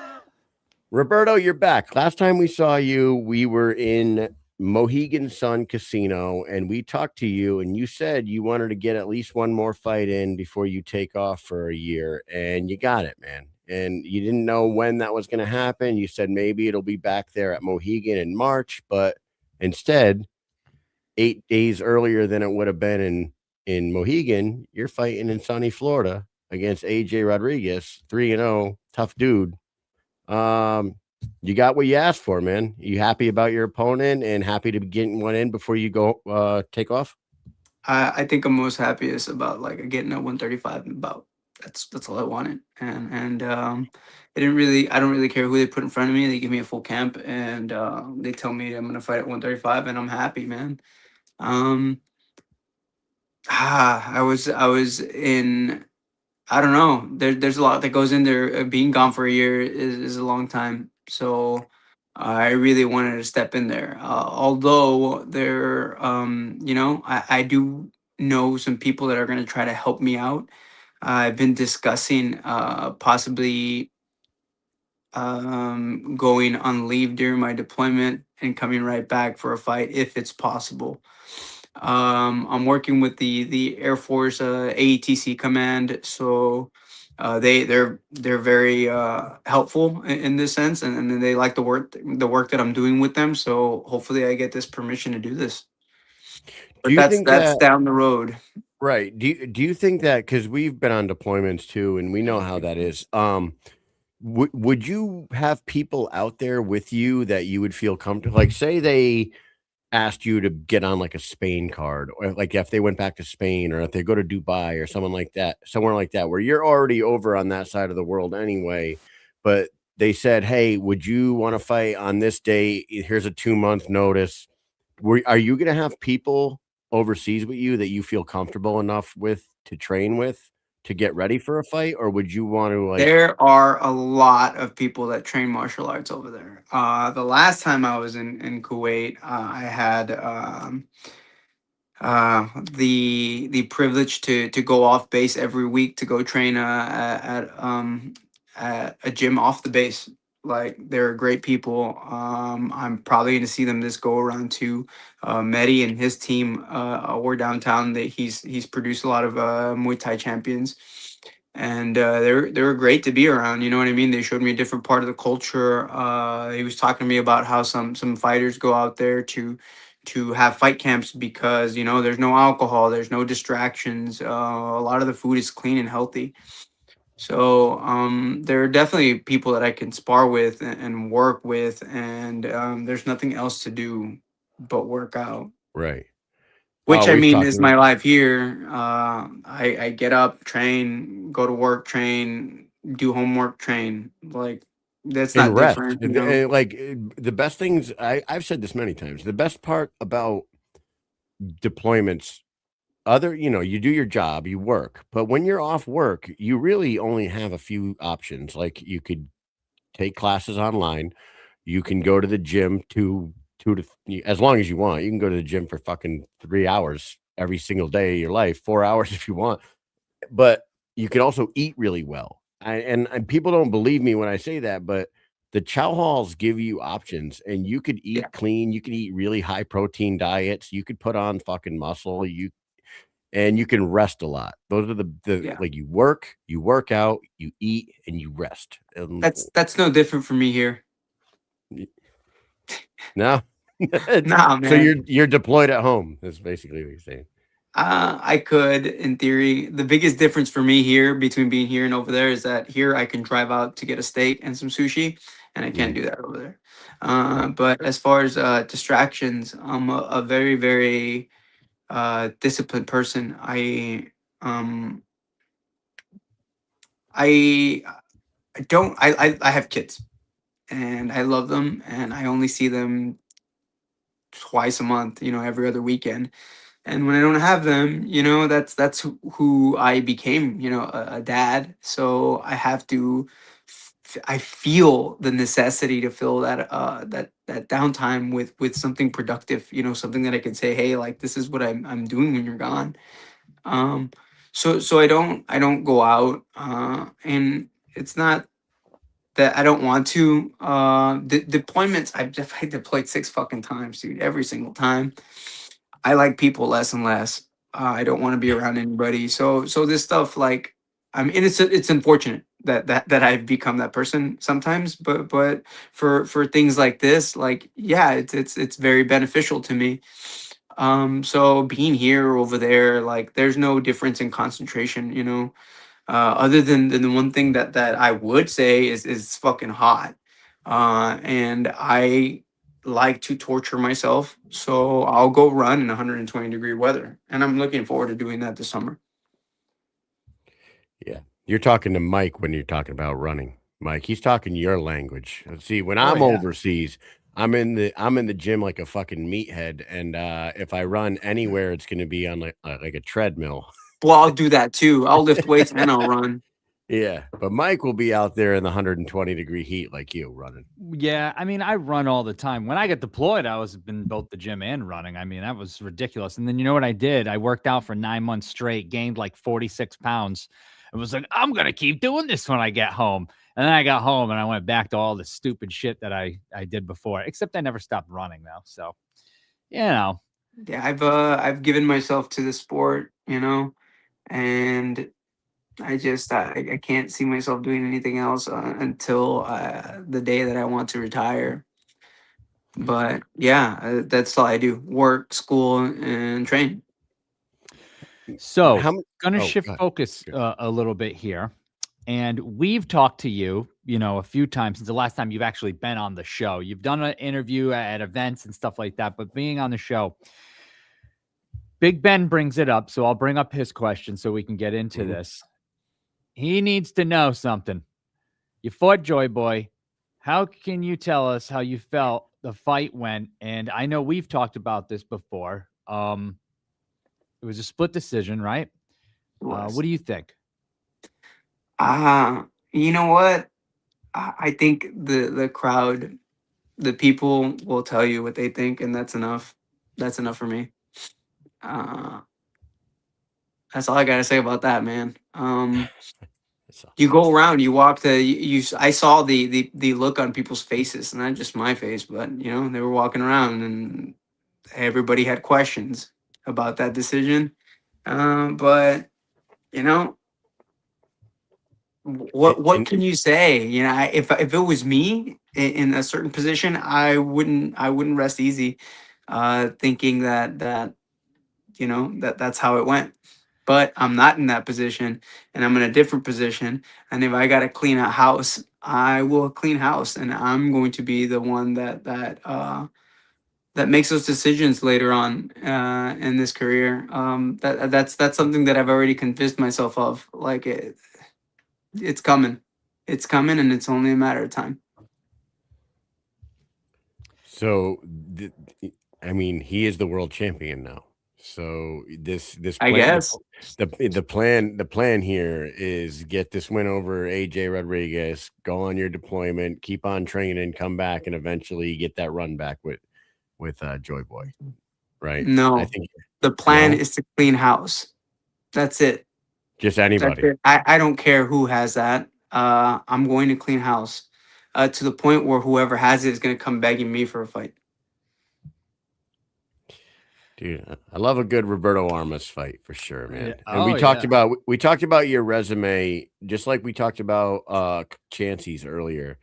Roberto, you're back. Last time we saw you, we were in Mohegan Sun Casino, and we talked to you, and you said you wanted to get at least one more fight in before you take off for a year, and you got it, man. and you didn't know when that was going to happen. You said maybe it'll be back there at Mohegan in March, but instead, 8 days earlier than it would have been in Mohegan, you're fighting in sunny Florida against AJ Rodriguez, 3-0, tough dude. You got what you asked for, man. You happy about your opponent and happy to be getting one in before you go take off? I think I'm most happiest about like getting at 135 and about that's all I wanted. And I don't really care who they put in front of me. They give me a full camp and they tell me I'm gonna fight at 135 and I'm happy, man. Um I was in, I don't know. There's a lot that goes in there. Being gone for a year is a long time. So I really wanted to step in there. Although there, I do know some people that are going to try to help me out. I've been discussing possibly going on leave during my deployment and coming right back for a fight if it's possible. I'm working with the Air Force AETC command, so they're very helpful in this sense, and they like the work that I'm doing with them. So hopefully, I get this permission to do this. Do But you think that's that down the road. right? Do you think that, because we've been on deployments too, and we know how that is. Would you have people out there with you that you would feel comfortable? Like, say they asked you to get on like a Spain card, or like if they went back to Spain, or if they go to Dubai or someone like that, somewhere like that, where you're already over on that side of the world anyway, but they said, "Hey, would you want to fight on this day? Here's a 2-month notice." Are you going to have people overseas with you that you feel comfortable enough with to train with to get ready for a fight, or would you want to like? There are a lot of people that train martial arts over there. The last time I was in Kuwait, I had the privilege to go off base every week to go train at a gym off the base. Like, they're great people. I'm probably going to see them this go around too. Mehdi and his team were downtown. He's produced a lot of Muay Thai champions, and they were great to be around. You know what I mean? They showed me a different part of the culture. He was talking to me about how some fighters go out there to have fight camps because there's no alcohol, there's no distractions. A lot of the food is clean and healthy. So there are definitely people that I can spar with and work with, and there's nothing else to do but work out. Right. Which, Oh, I we've mean, talked. is my life here. I get up, train, go to work, train, do homework, train. Like, that's not And rest. different, you know. The best things, I've said this many times. The best part about deployments, you do your job, you work, but when you're off work, you really only have a few options. Like, you could take classes online, you can go to the gym as long as you want. You can go to the gym for fucking 3 hours every single day of your life, 4 hours if you want. But you could also eat really well. And people don't believe me when I say that, but the chow halls give you options, and you could eat Yeah. clean. You could eat really high protein diets. You could put on fucking muscle. And you can rest a lot. Those are the Yeah. like, you work out, you eat, and you rest. That's no different for me here. No. Nah, So man. you're deployed at home. That's basically what you're saying. I could, in theory. The biggest difference for me here between being here and over there is that here I can drive out to get a steak and some sushi, and I can't do that over there. But as far as distractions, I'm a very, very disciplined person. Um I I don't I have kids, and I love them, and I only see them twice a month, every other weekend. And when I don't have them, that's who I became, a dad. So I have to I feel the necessity to fill that downtime with something productive, something that I can say, hey, like, this is what I'm doing when you're gone. Um so I don't go out, and it's not that I don't want to. Deployments, I deployed 6 fucking times, dude, every single time. I like people less and less. I don't want to be around anybody. So this stuff, like, I mean, it's unfortunate. that I've become that person sometimes. But for things like this, like, yeah, it's very beneficial to me. So being here or over there, like, there's no difference in concentration, you know. Other than the one thing that I would say is it's fucking hot, and I like to torture myself, so I'll go run in 120-degree weather, and I'm looking forward to doing that this summer. Yeah. You're talking to Mike when you're talking about running. Mike, he's talking your language. See, when Oh, I'm yeah. overseas, I'm in the gym like a fucking meathead, and if I run anywhere, it's going to be on like a treadmill. Well, I'll do that too. I'll lift weights and I'll run. Yeah, but Mike will be out there in the 120-degree heat like you running. Yeah, I mean, I run all the time. When I got deployed, I was in both the gym and running. I mean, that was ridiculous. And then you know what I did? I worked out for 9 months straight, gained like 46 pounds. It was like, I'm gonna keep doing this when I get home. And then I got home and I went back to all the stupid shit that I did before. Except I never stopped running though. So, you know. Yeah, I've given myself to the sport, you know, and I can't see myself doing anything else until the day that I want to retire. But yeah, that's all I do: work, school, and train. So, How many? gonna Oh, shift go ahead. focus a little bit here. And we've talked to you, you know, a few times since the last time you've actually been on the show. You've done an interview at events and stuff like that, but being on the show, Big Ben brings it up. So I'll bring up his question so we can get into Mhm. this. He needs to know something. You fought Joy Boy. How can you tell us how you felt the fight went? And I know we've talked about this before. It was a split decision, right? It was. What do you think? You know what? I think the crowd, the people will tell you what they think, and that's enough. That's enough for me. Uh, that's all I gotta say about that, man. So, You go around, you walk I saw the look on people's faces, not just my face, but you know, they were walking around and everybody had questions about that decision. But you know, what and can you say? You know, if it was me in a certain position, I wouldn't rest easy, thinking that you know that's how it went. But I'm not in that position, and I'm in a different position. And if I got to clean a house, I will clean house, and I'm going to be the one that makes those decisions later on in this career. That's something that I've already convinced myself of. Like it's coming, it's coming, and it's only a matter of time. so I mean, he is the world champion now. So this I plan, guess. the plan here is get this win over AJ Rodriguez, go on your deployment, keep on training, come back, and eventually get that run back with Joy Boy, right? I No, think the plan no, is to clean house. That's it. just That's anybody. it. I don't care who has that. I'm going to clean house to the point where whoever has it is going to come begging me for a fight. Dude, I love a good Roberto Armas fight for sure, Yeah. man. And Oh, yeah. we talked about your resume, just like we talked about Chancey's earlier.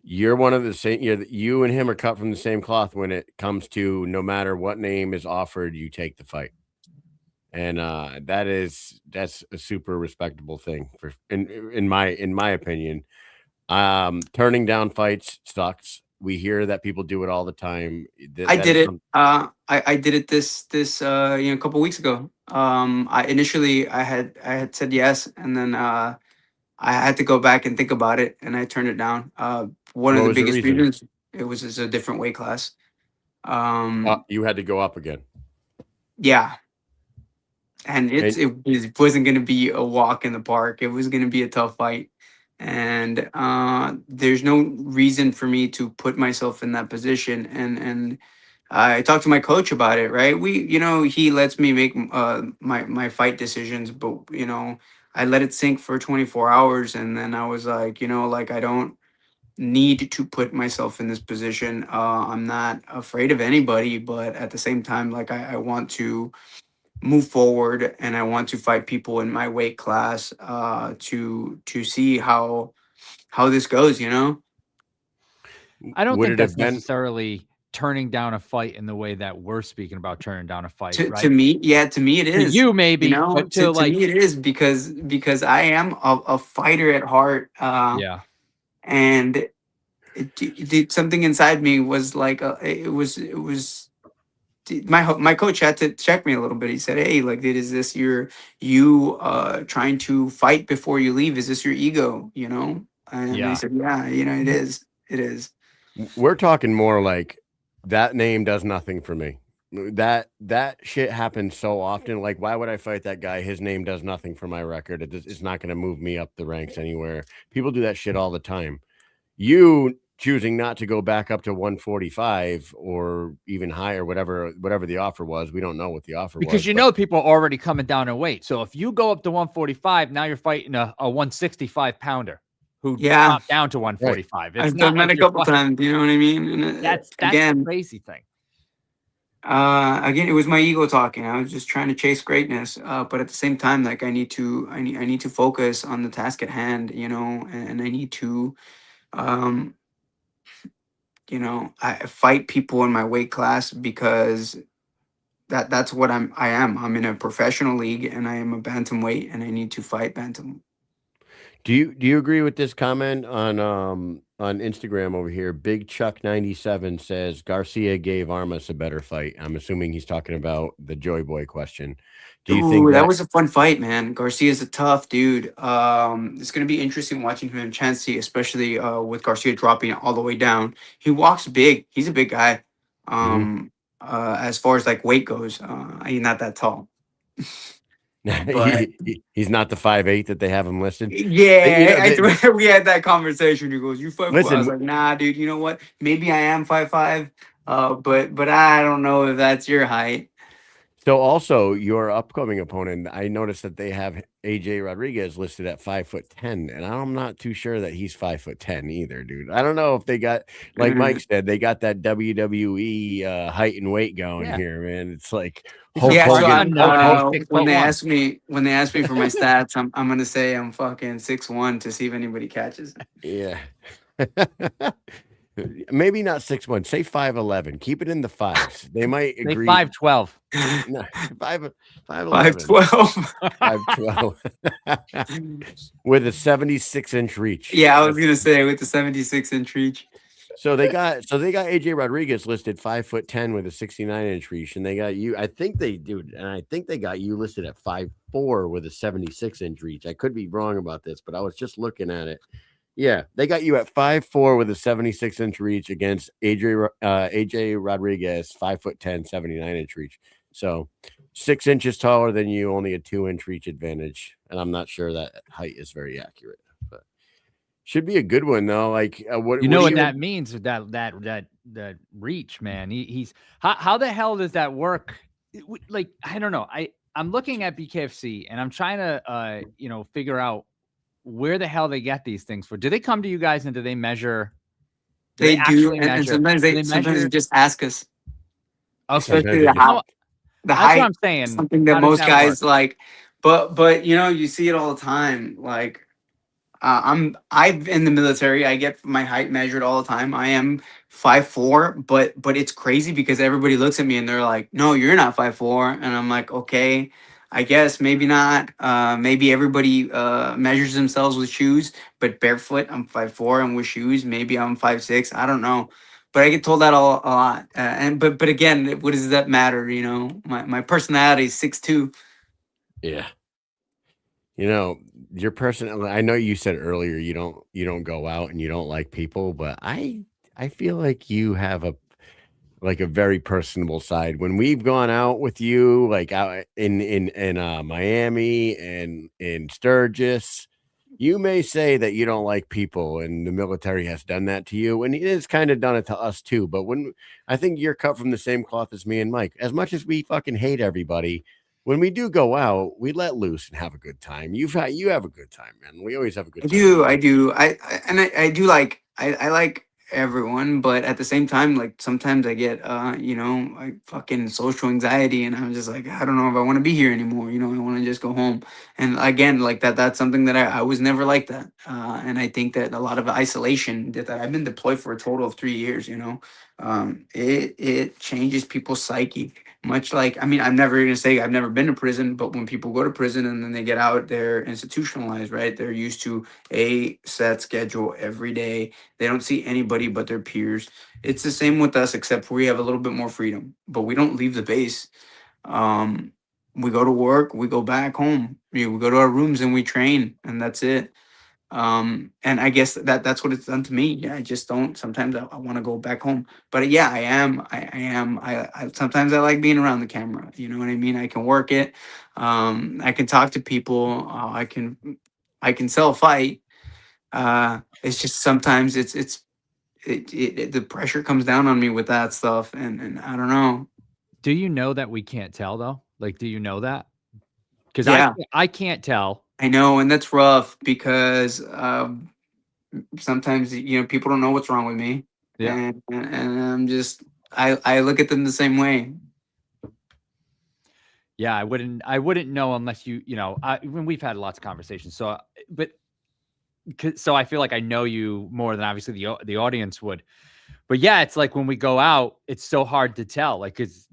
You're one of the same. You and him are cut from the same cloth when it comes to no matter what name is offered, you take the fight, and that's a super respectable thing for in my opinion. Turning down fights sucks. We hear that people do it all the time. I That did is it. some. I did it this a couple weeks ago. I initially I had said yes, and then I had to go back and think about it, and I turned it down. One of What the was the biggest reason? reasons, it was just a different weight class. Um, You had to go up again. yeah, and And it wasn't going to be a walk in the park. It was going to be a tough fight, and there's no reason for me to put myself in that position. And I talked to my coach about it. Right, he lets me make my fight decisions, but I let it sink for 24 hours, and then I was like, like, I don't need to put myself in this position. I'm not afraid of anybody, but at the same time, like, I want to move forward, and I want to fight people in my weight class to see how this goes. You know, I don't Would think it have that's been? necessarily turning down a fight in the way that we're speaking about turning down a fight, to right? me, yeah, to me it To is. you, You maybe, know, but to to like, me it is because I am a fighter at heart. yeah, And something inside me was like it was my coach had to check me a little bit. He said, "Hey, like, dude, is this you trying to fight before you leave? Is this your ego? You know?" And I yeah. said, "Yeah, you know, it is. It is." We're talking more like that name does nothing for me. That shit happens so often. Like, why would I fight that guy? His name does nothing for my record. It's not going to move me up the ranks anywhere. People do that shit all the time. You choosing not to go back up to 145 or even higher, whatever the offer was. We don't know what the offer Because was, you but know people are already coming down in weight. So if you go up to 145, now you're fighting a 165 pounder who Yeah, dropped down to right. 145. It's I've not done that like a you're couple times. You know what I mean? And that's the again, crazy thing. again, it was my ego talking. I was just trying to chase greatness, but at the same time, like, I need to focus on the task at hand, you know, and I need to, um, you know, I fight people in my weight class because that's what I am. I'm in a professional league, and I am a bantamweight, and I need to fight bantam. Do you agree with this comment on Instagram over here? Big Chuck 97 says Garcia gave Armas a better fight. I'm assuming he's talking about the Joy Boy question. Do you think Ooh, that that? was a fun fight, man. Garcia's a tough dude. It's gonna be interesting watching him and Chancey, especially with Garcia dropping all the way down. He walks big. He's a big guy. Mhm. As far as like weight goes, he's not that tall. But He's not the 5'8" that they have him listed. You yeah, know, they, we had that conversation. He goes, "You 5'4". I was listen. like, "Nah, dude. You know what? Maybe I am 5'5". But I don't know if that's your height. So also your upcoming opponent, I noticed that they have AJ Rodriguez listed at 5'10", and I'm not too sure that he's 5'10" either, dude. I don't know if they got, like Mike said, they got that WWE height and weight going Yeah. here, man. It's like He's Hulk Yeah, so Hogan. when they 6'1". ask me for my stats, I'm gonna say I'm fucking 6'1" to see if anybody catches it. Yeah. Maybe not 6'1", say 5'11". Keep it in the fives. They might Say agree. 5'12". No, 5'11". 5'12". 5'12". With a 76-inch reach. Yeah, I was gonna say with the 76-inch reach. So they got AJ Rodriguez listed 5'10" with a 69-inch reach, and they got you. I think they got you listed at 5'4" with a 76-inch reach. I could be wrong about this, but I was just looking at it. Yeah, they got you at 5'4" with a 76-inch reach against AJ Rodriguez, 5'10", 79-inch reach. So 6 inches taller than you, only a 2-inch reach advantage. And I'm not sure that height is very accurate, but should be a good one though. Like You know what that means with that reach, man. He's how the hell does that work? Like, I don't know. I'm looking at BKFC and I'm trying to figure out where the hell they get these things for. Do they come to you guys and do they measure? They do, and measure? sometimes they measure? just ask us, Okay, especially the that's height. what I'm saying. Something that How does most that guys work? like, but you know, you see it all the time. Like, I've in the military. I get my height measured all the time. I am 5'4", but it's crazy because everybody looks at me and they're like, "No, you're not 5'4", and I'm like, "Okay, I guess maybe not. Maybe everybody measures themselves with shoes, but barefoot, I'm 5'4", and with shoes, maybe I'm 5'6". I don't know." But I get told that a lot, but again, what does that matter? You know, my personality is 6'2". Yeah. You know, your person. I know you said earlier you don't go out and you don't like people, but I feel like you have a very personable side. When we've gone out with you, like out in Miami and in Sturgis, you may say that you don't like people, and the military has done that to you, and it has kind of done it to us too. But when I think you're cut from the same cloth as me and Mike, as much as we fucking hate everybody, when we do go out, we let loose and have a good time. You have a good time, man. We always have a good time. I do. I do. I do like. I like everyone, but at the same time, like sometimes I get like fucking social anxiety, and I'm just like, I don't know if I want to be here anymore. I want to just go home. And again, like that's something that I was never like that. And I think that a lot of isolation that I've been deployed for a total of 3 years, it changes people's psyche. Much like, I mean, I'm never gonna say I've never been to prison, but when people go to prison and then they get out, they're institutionalized, right? They're used to a set schedule every day. They don't see anybody but their peers. It's the same with us, except for we have a little bit more freedom, but we don't leave the base. We go to work, we go back home, we go to our rooms and we train, and that's it. And I guess that's what it's done to me. Yeah, I just don't. Sometimes I want to go back home, but yeah, I am. I am. I sometimes I like being around the camera. You know what I mean? I can work it. I can talk to people. I can sell a fight. It's just sometimes the pressure comes down on me with that stuff, and I don't know. Do you know that we can't tell though? Like, do you know that? Because Yeah, I can't tell. I know, and that's rough because sometimes people don't know what's wrong with me, Yeah. and I'm just I look at them the same way. Yeah, I wouldn't know unless when we've had lots of conversations. So, so I feel like I know you more than obviously the audience would. But yeah, it's like when we go out, it's so hard to tell. Like, cause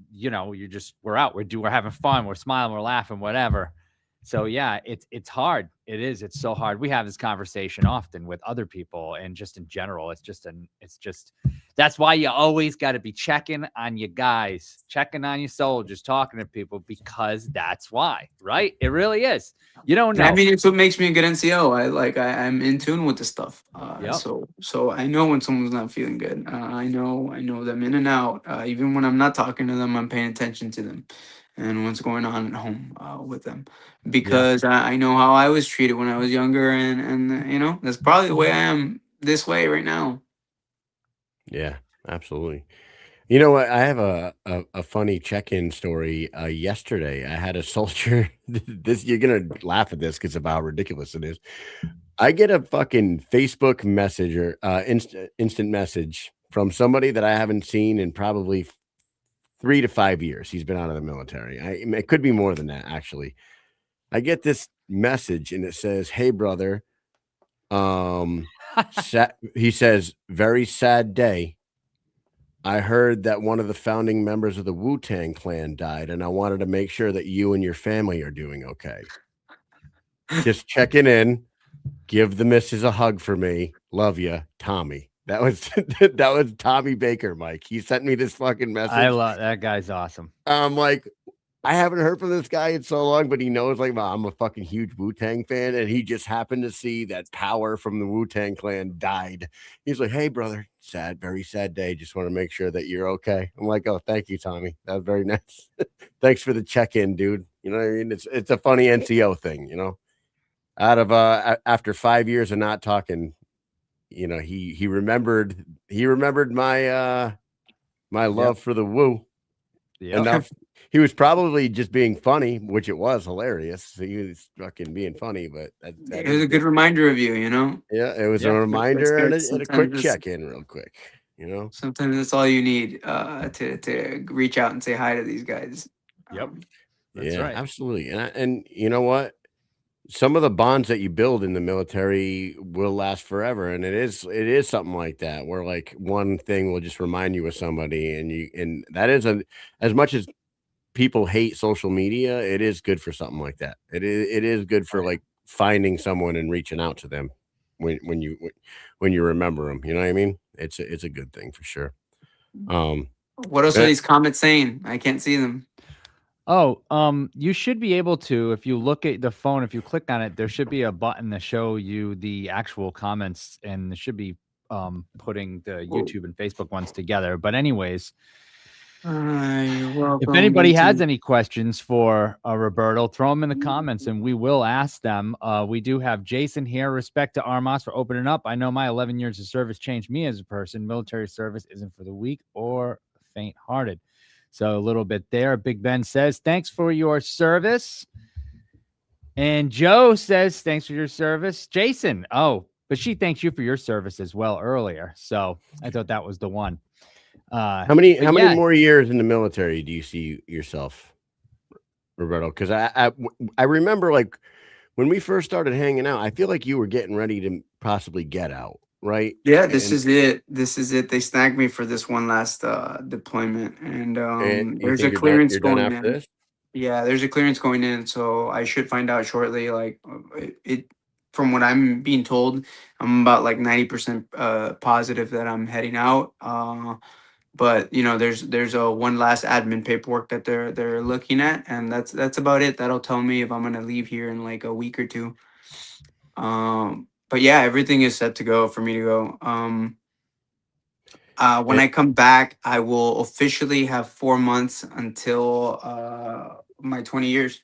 we're out, we're having fun, we're smiling, we're laughing, whatever. So yeah, it's hard. It's so hard. We have this conversation often with other people and just in general. It's just that's why you always got to be checking on your guys, checking on your soldiers, talking to people, because that's why, right? It really is. You don't know. I mean, it's what makes me a good NCO. I'm in tune with the stuff. Yep. So I know when someone's not feeling good. I know them in and out. Even when I'm not talking to them, I'm paying attention to them and what's going on at home with them, because I know how I was treated when I was younger, and that's probably the way I am this way right now. Yeah, absolutely. You know what? I have a funny check-in story. Yesterday, I had a soldier. This you're gonna laugh at this because of how ridiculous it is. I get a fucking Facebook message or instant message from somebody that I haven't seen in probably 3 to 5 years. He's been out of the military. It could be more than that, actually. I get this message and it says, "Hey, brother." He says, "Very sad day. I heard that one of the founding members of the Wu-Tang Clan died, and I wanted to make sure that you and your family are doing okay. Just checking in. Give the missus a hug for me. Love you, Tommy." That was that was Tommy Baker, Mike. He sent me this fucking message. I love that guy's awesome. I'm like, I haven't heard from this guy in so long, but he knows like I'm a fucking huge Wu-Tang fan, and he just happened to see that Power from the Wu-Tang Clan died. He's like, "Hey, brother, very sad day. Just want to make sure that you're okay." I'm like, "Oh, thank you, Tommy. That was very nice. Thanks for the check-in, dude." You know what I mean? It's a funny NCO thing, Out of after 5 years of not talking, he remembered my my love for the Wu. Yeah. Enough. He was probably just being funny, which it was hilarious. He was fucking being funny, but It was a good reminder of you, Yeah, it was a reminder and a quick check-in real quick, Sometimes that's all you need to reach out and say hi to these guys. Yep. That's right. Absolutely. And you know what? Some of the bonds that you build in the military will last forever, and it is something like that, where like one thing will just remind you of somebody, and that is as much as people hate social media, it is good for something like that. It is good for like finding someone and reaching out to them when you remember them. You know what I mean? It's a good thing for sure. What else are these comments saying? I can't see them. Oh, you should be able to, if you look at the phone, if you click on it, there should be a button to show you the actual comments, and it should be putting the YouTube and Facebook ones together. But anyways, you're welcome. if anybody has any questions for Roberto, throw them in the comments and we will ask them. We do have Jason here. Respect to Armas for opening up. I know my 11 years of service changed me as a person. Military service isn't for the weak or faint-hearted. So a little bit there. Big Ben says, "Thanks for your service." And Joe says, "Thanks for your service." Jason, oh, But she thanks you for your service as well earlier. So I thought that was the one. How many but yeah, more years in the military do you see yourself, Roberto? Because I remember like when we first started hanging out, I feel like you were getting ready to possibly get out, right? Yeah, this And is it. This is it. They snagged me for this one last deployment, and you there's think a clearance you're done going after in. this? Yeah, there's a clearance going in, so I should find out shortly. Like it from what I'm being told, I'm about like 90% positive that I'm heading out. But you know, there's a one last admin paperwork that they're looking at, and that's about it. That'll tell me if I'm gonna leave here in like a week or two. But yeah, everything is set to go for me to go. When And, I come back, I will officially have 4 months until my 20 years.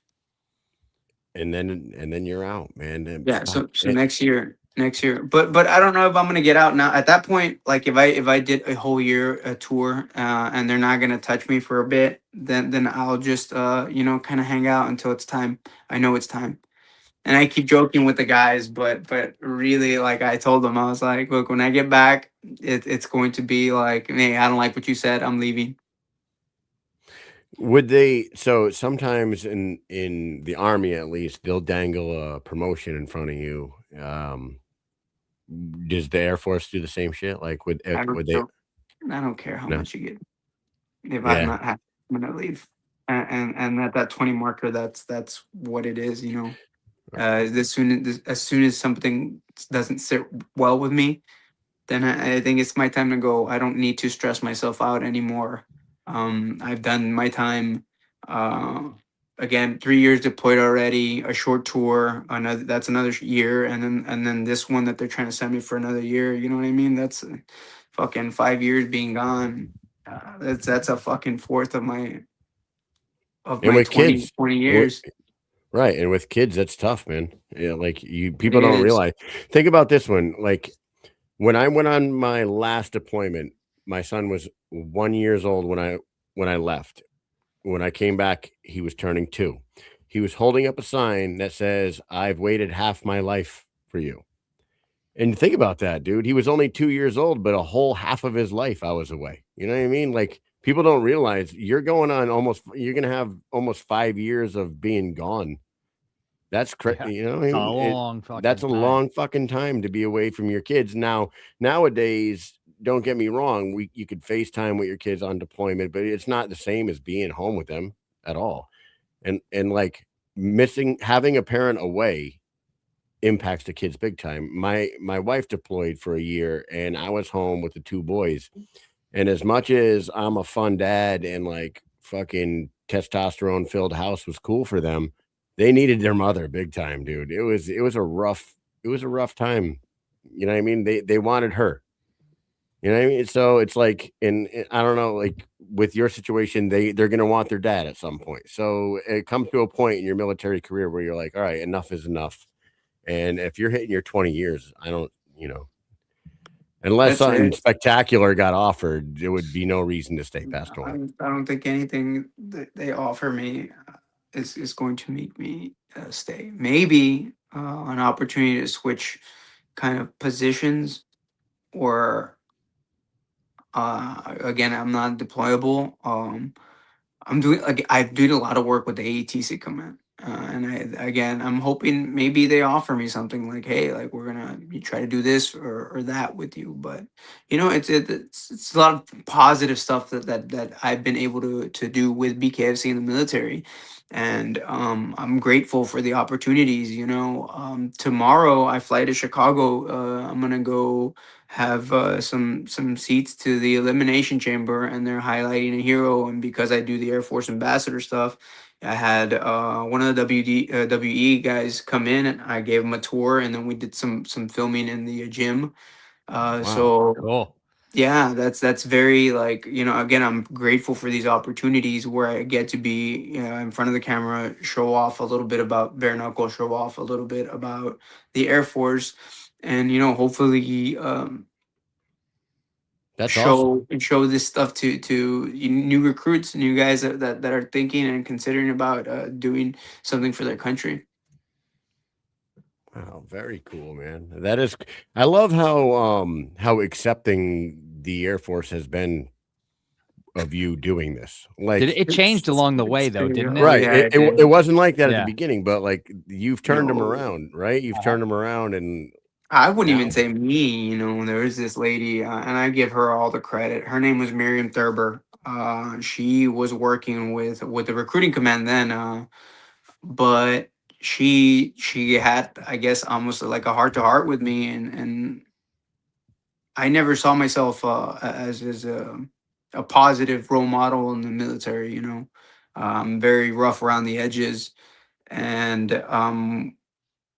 and then you're out, man. And Yeah, fuck so it. next year. But I don't know if I'm gonna get out now. At that point, like if I did a whole year a tour, and they're not gonna touch me for a bit, then I'll just kind of hang out until it's time. I know it's time. And I keep joking with the guys, but really, like I told them, I was like, look, when I get back, it's going to be like, hey, I don't like what you said. I'm leaving. Would they? So sometimes in the army, at least, they'll dangle a promotion in front of you. Does the Air Force do the same shit? Like, I would they? I don't care how No. much you get. If I'm Yeah. not happy, I'm gonna leave. And at that 20 marker, that's what it is. You know, as soon as something doesn't sit well with me, then I think it's my time to go. I don't need to stress myself out anymore. I've done my time. Uh, Again, 3 years deployed already. A short tour, another year, and then this one that they're trying to send me for another year. You know what I mean? That's fucking 5 years being gone. That's a fucking fourth of And my with 20 kids, 20 and with, years. right? And with kids, that's tough, man. Yeah, like It people don't is. realize. Think about this one. Like when I went on my last deployment, my son was 1 years old when I left. When I came back, he was turning 2. He was holding up a sign that says, "I've waited half my life for you." And think about that, dude. He was only 2 years old, but a whole half of his life I was away. You know what I mean? Like people don't realize you're gonna have almost 5 years of being gone. That's yeah, crazy. You know, it's a it long that's fucking a time. long fucking time to be away from your kids. Now, nowadays, don't get me wrong, you could FaceTime with your kids on deployment, but it's not the same as being home with them at all. And like missing having a parent away impacts the kids big time. My wife deployed for a year and I was home with the 2 boys. And as much as I'm a fun dad and like fucking testosterone filled house was cool for them, they needed their mother big time, dude. It was a rough time. You know what I mean? They wanted her. You know what I mean? So it's like, and I don't know, like with your situation, they're gonna want their dad at some point. So it comes to a point in your military career where you're like, all right, enough is enough. And if you're hitting your 20 years, I don't, unless That's something it. spectacular got offered, there would be no reason to stay past 20. I don't think anything that they offer me is going to make me stay. Maybe an opportunity to switch kind of positions, or again, I'm not deployable. I did a lot of work with the AETC command, and I'm hoping maybe they offer me something like, hey, like we're gonna try to do this or that with you. But you know, it's a lot of positive stuff that I've been able to do with BKFC in the military, and I'm grateful for the opportunities. You know, tomorrow I fly to Chicago. I'm gonna go have some seats to the elimination chamber, and they're highlighting a hero. And because I do the Air Force ambassador stuff, I had one of the WE guys come in, and I gave him a tour, and then we did some filming in the gym. Wow. So Cool. yeah, that's very, like, again, I'm grateful for these opportunities where I get to be, in front of the camera, show off a little bit about bare knuckle, show off a little bit about the Air Force, and hopefully That's awesome. show this stuff to new recruits, new guys that are thinking and considering about doing something for their country. Oh, very cool, man. That is, I love how accepting the Air Force has been of you doing this. Did Like, it changed along the way It's though, very, didn't oh it? right. yeah, It, it it, did. it wasn't like that at the Yeah. beginning, but like you've turned them No, around, right? You've Uh-huh. turned them around, and I wouldn't now, even say me. There was this lady, and I give her all the credit. Her name was Miriam Thurber. She was working with the recruiting command then, but she had, I guess, almost like a heart to heart with me, and I never saw myself as a positive role model in the military. Very rough around the edges, and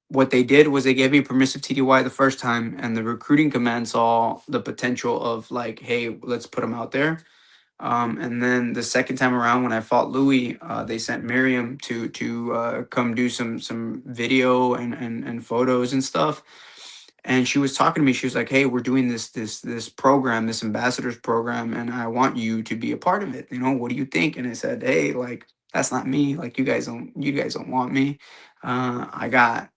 what they did was they gave me permissive TDY the first time, and the recruiting command saw the potential of like, hey, let's put him out there. And then the second time around, when I fought Louis, they sent Miriam to come do some video and photos and stuff. And she was talking to me. She was like, "Hey, we're doing this program, this ambassadors program, and I want you to be a part of it. What do you think?" And I said, "Hey, like that's not me. Like you guys don't want me. I got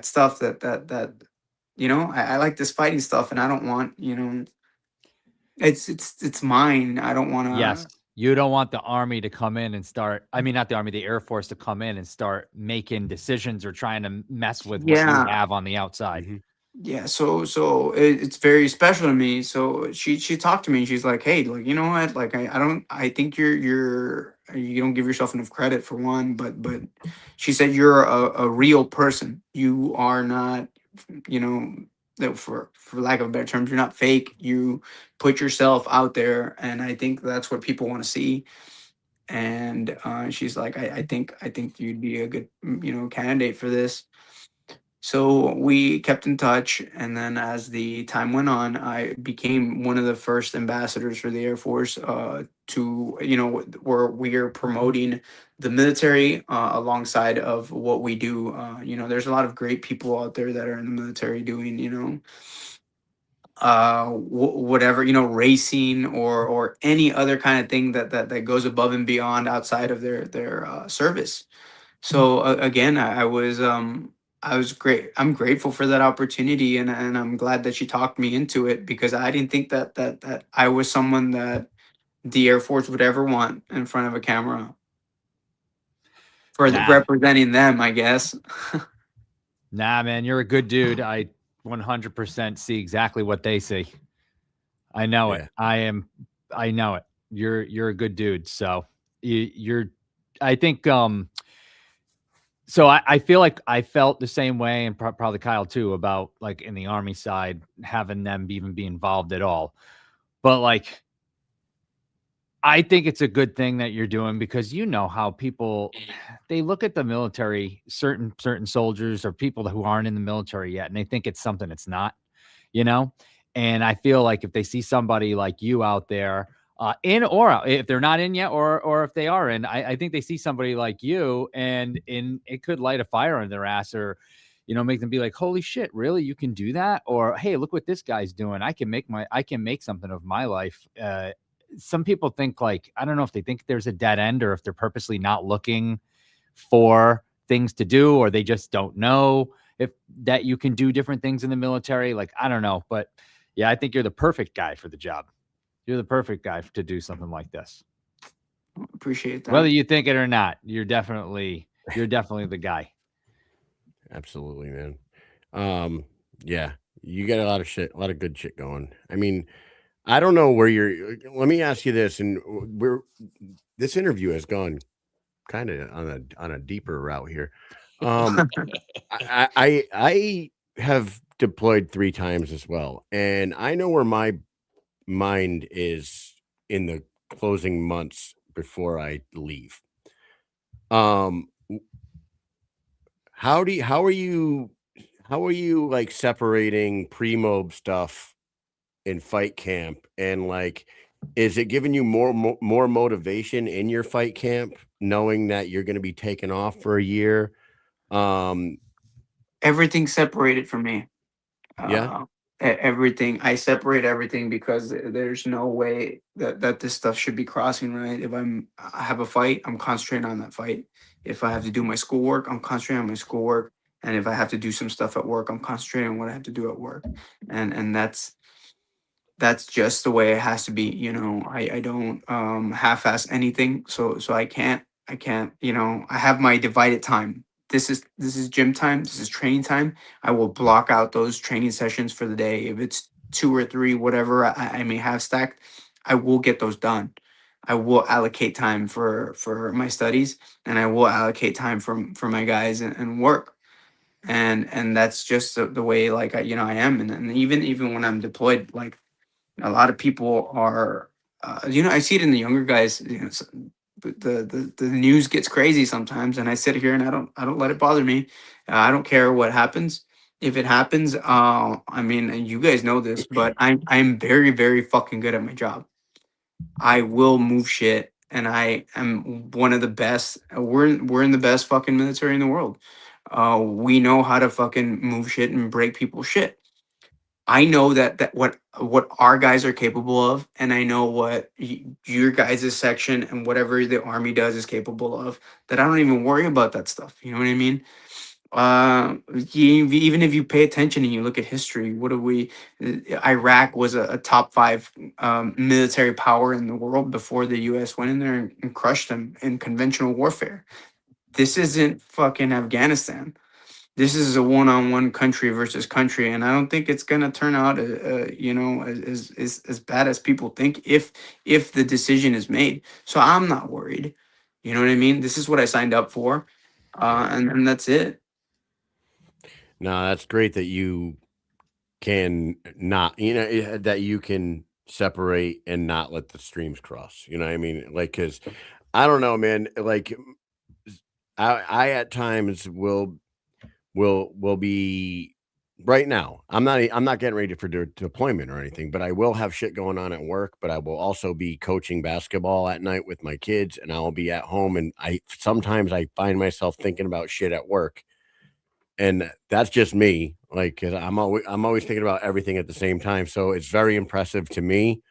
stuff that I like this fighting stuff, and I don't want it's mine. I don't want Yes. to. You don't want the army to come in and start, I mean, not the army, the Air Force to come in and start making decisions or trying to mess with what you Yeah, have on the outside. Mhm. yeah. So it's very special to me. So she talked to me and she's like, "Hey, like you know what? Like I don't. I think you don't give yourself enough credit for one, but she said you're a real person. You are not, you know." That for lack of a better terms, you're not fake. You put yourself out there, and I think that's what people want to see. And she's like, I think you'd be a good candidate for this. So we kept in touch, and then as the time went on, I became one of the first ambassadors for the Air Force. Where we are promoting the military alongside of what we do. There's a lot of great people out there that are in the military doing whatever racing or any other kind of thing that goes above and beyond outside of their service. So again, I was great. I'm grateful for that opportunity, and I'm glad that she talked me into it because I didn't think that I was someone that the Air Force would ever want in front of a camera for Nah, representing them, I guess. nah, man, you're a good dude. I 100% see exactly what they see. I know it. Yeah. I know it. You're a good dude. So you're, I think, so I feel like I felt the same way, and probably Kyle too, about like in the army side, having them even be involved at all. But like, I think it's a good thing that you're doing because you know how people they look at the military, certain soldiers or people who aren't in the military yet, and they think it's something it's not, you know? And I feel like if they see somebody like you out there, in or out, if they're not in yet, or if they are in, I think they see somebody like you, and it could light a fire in their ass, or make them be like, "Holy shit, really? You can do that?" Or, "Hey, look what this guy's doing. I can make something of my life." Some people think like, I don't know if they think there's a dead end or if they're purposely not looking for things to do, or they just don't know if that you can do different things in the military. Like, I don't know, but yeah, I think you're the perfect guy for the job. You're the perfect guy to do something like this. Appreciate Whether that. you think it or not, you're definitely the guy. Absolutely, man. Yeah, you got a lot of good shit going. I mean, I don't know where you're. Let me ask you this, and this interview has gone kind of on a deeper route here. Um, I have deployed 3 times as well, and I know where my mind is in the closing months before I leave. Um, how are you like separating pre-mob stuff in fight camp, and like is it giving you more motivation in your fight camp knowing that you're going to be taken off for a year? Um, Everything's separated from me. yeah, uh, Everything, I separate everything because there's no way that this stuff should be crossing, right? If I have a fight, I'm concentrating on that fight. If I have to do my schoolwork, I'm concentrating on my schoolwork. And if I have to do some stuff at work, I'm concentrating on what I have to do at work. And that's just the way it has to be. I don't half-ass anything. So I can't, I have my divided time. This is gym time, this is training time. I will block out those training sessions for the day. If it's 2 or 3, whatever I may have stacked, I will get those done. I will allocate time for my studies, and I will allocate time for my guys and work. And that's just the way, like, I am. And even when I'm deployed, like, a lot of people are, I see it in the younger guys. The news gets crazy sometimes, and I sit here and I don't let it bother me. I don't care what happens. If it happens, I mean, and you guys know this, but I'm very, very fucking good at my job. I will move shit, and I am one of the best. We're in the best fucking military in the world. We know how to fucking move shit and break people's shit. I know that what our guys are capable of, and I know what your guys' section and whatever the army does is capable of. That I don't even worry about that stuff. You know what I mean? Even if you pay attention and you look at history, what do we? Iraq was a top 5 military power in the world before the U.S. went in there and crushed them in conventional warfare. This isn't fucking Afghanistan. This is a one-on-one country versus country, and I don't think it's gonna turn out, as bad as people think if the decision is made. So I'm not worried. You know what I mean? This is what I signed up for, and that's it. No, that's great that you can not, that you can separate and not let the streams cross. You know what I mean? Like, because I don't know, man. Like, I at times will be right now. I'm not getting ready for deployment or anything, but I will have shit going on at work. But I will also be coaching basketball at night with my kids, and I'll be at home. And sometimes I find myself thinking about shit at work, and that's just me. Like, 'cause I'm always thinking about everything at the same time. So it's very impressive to me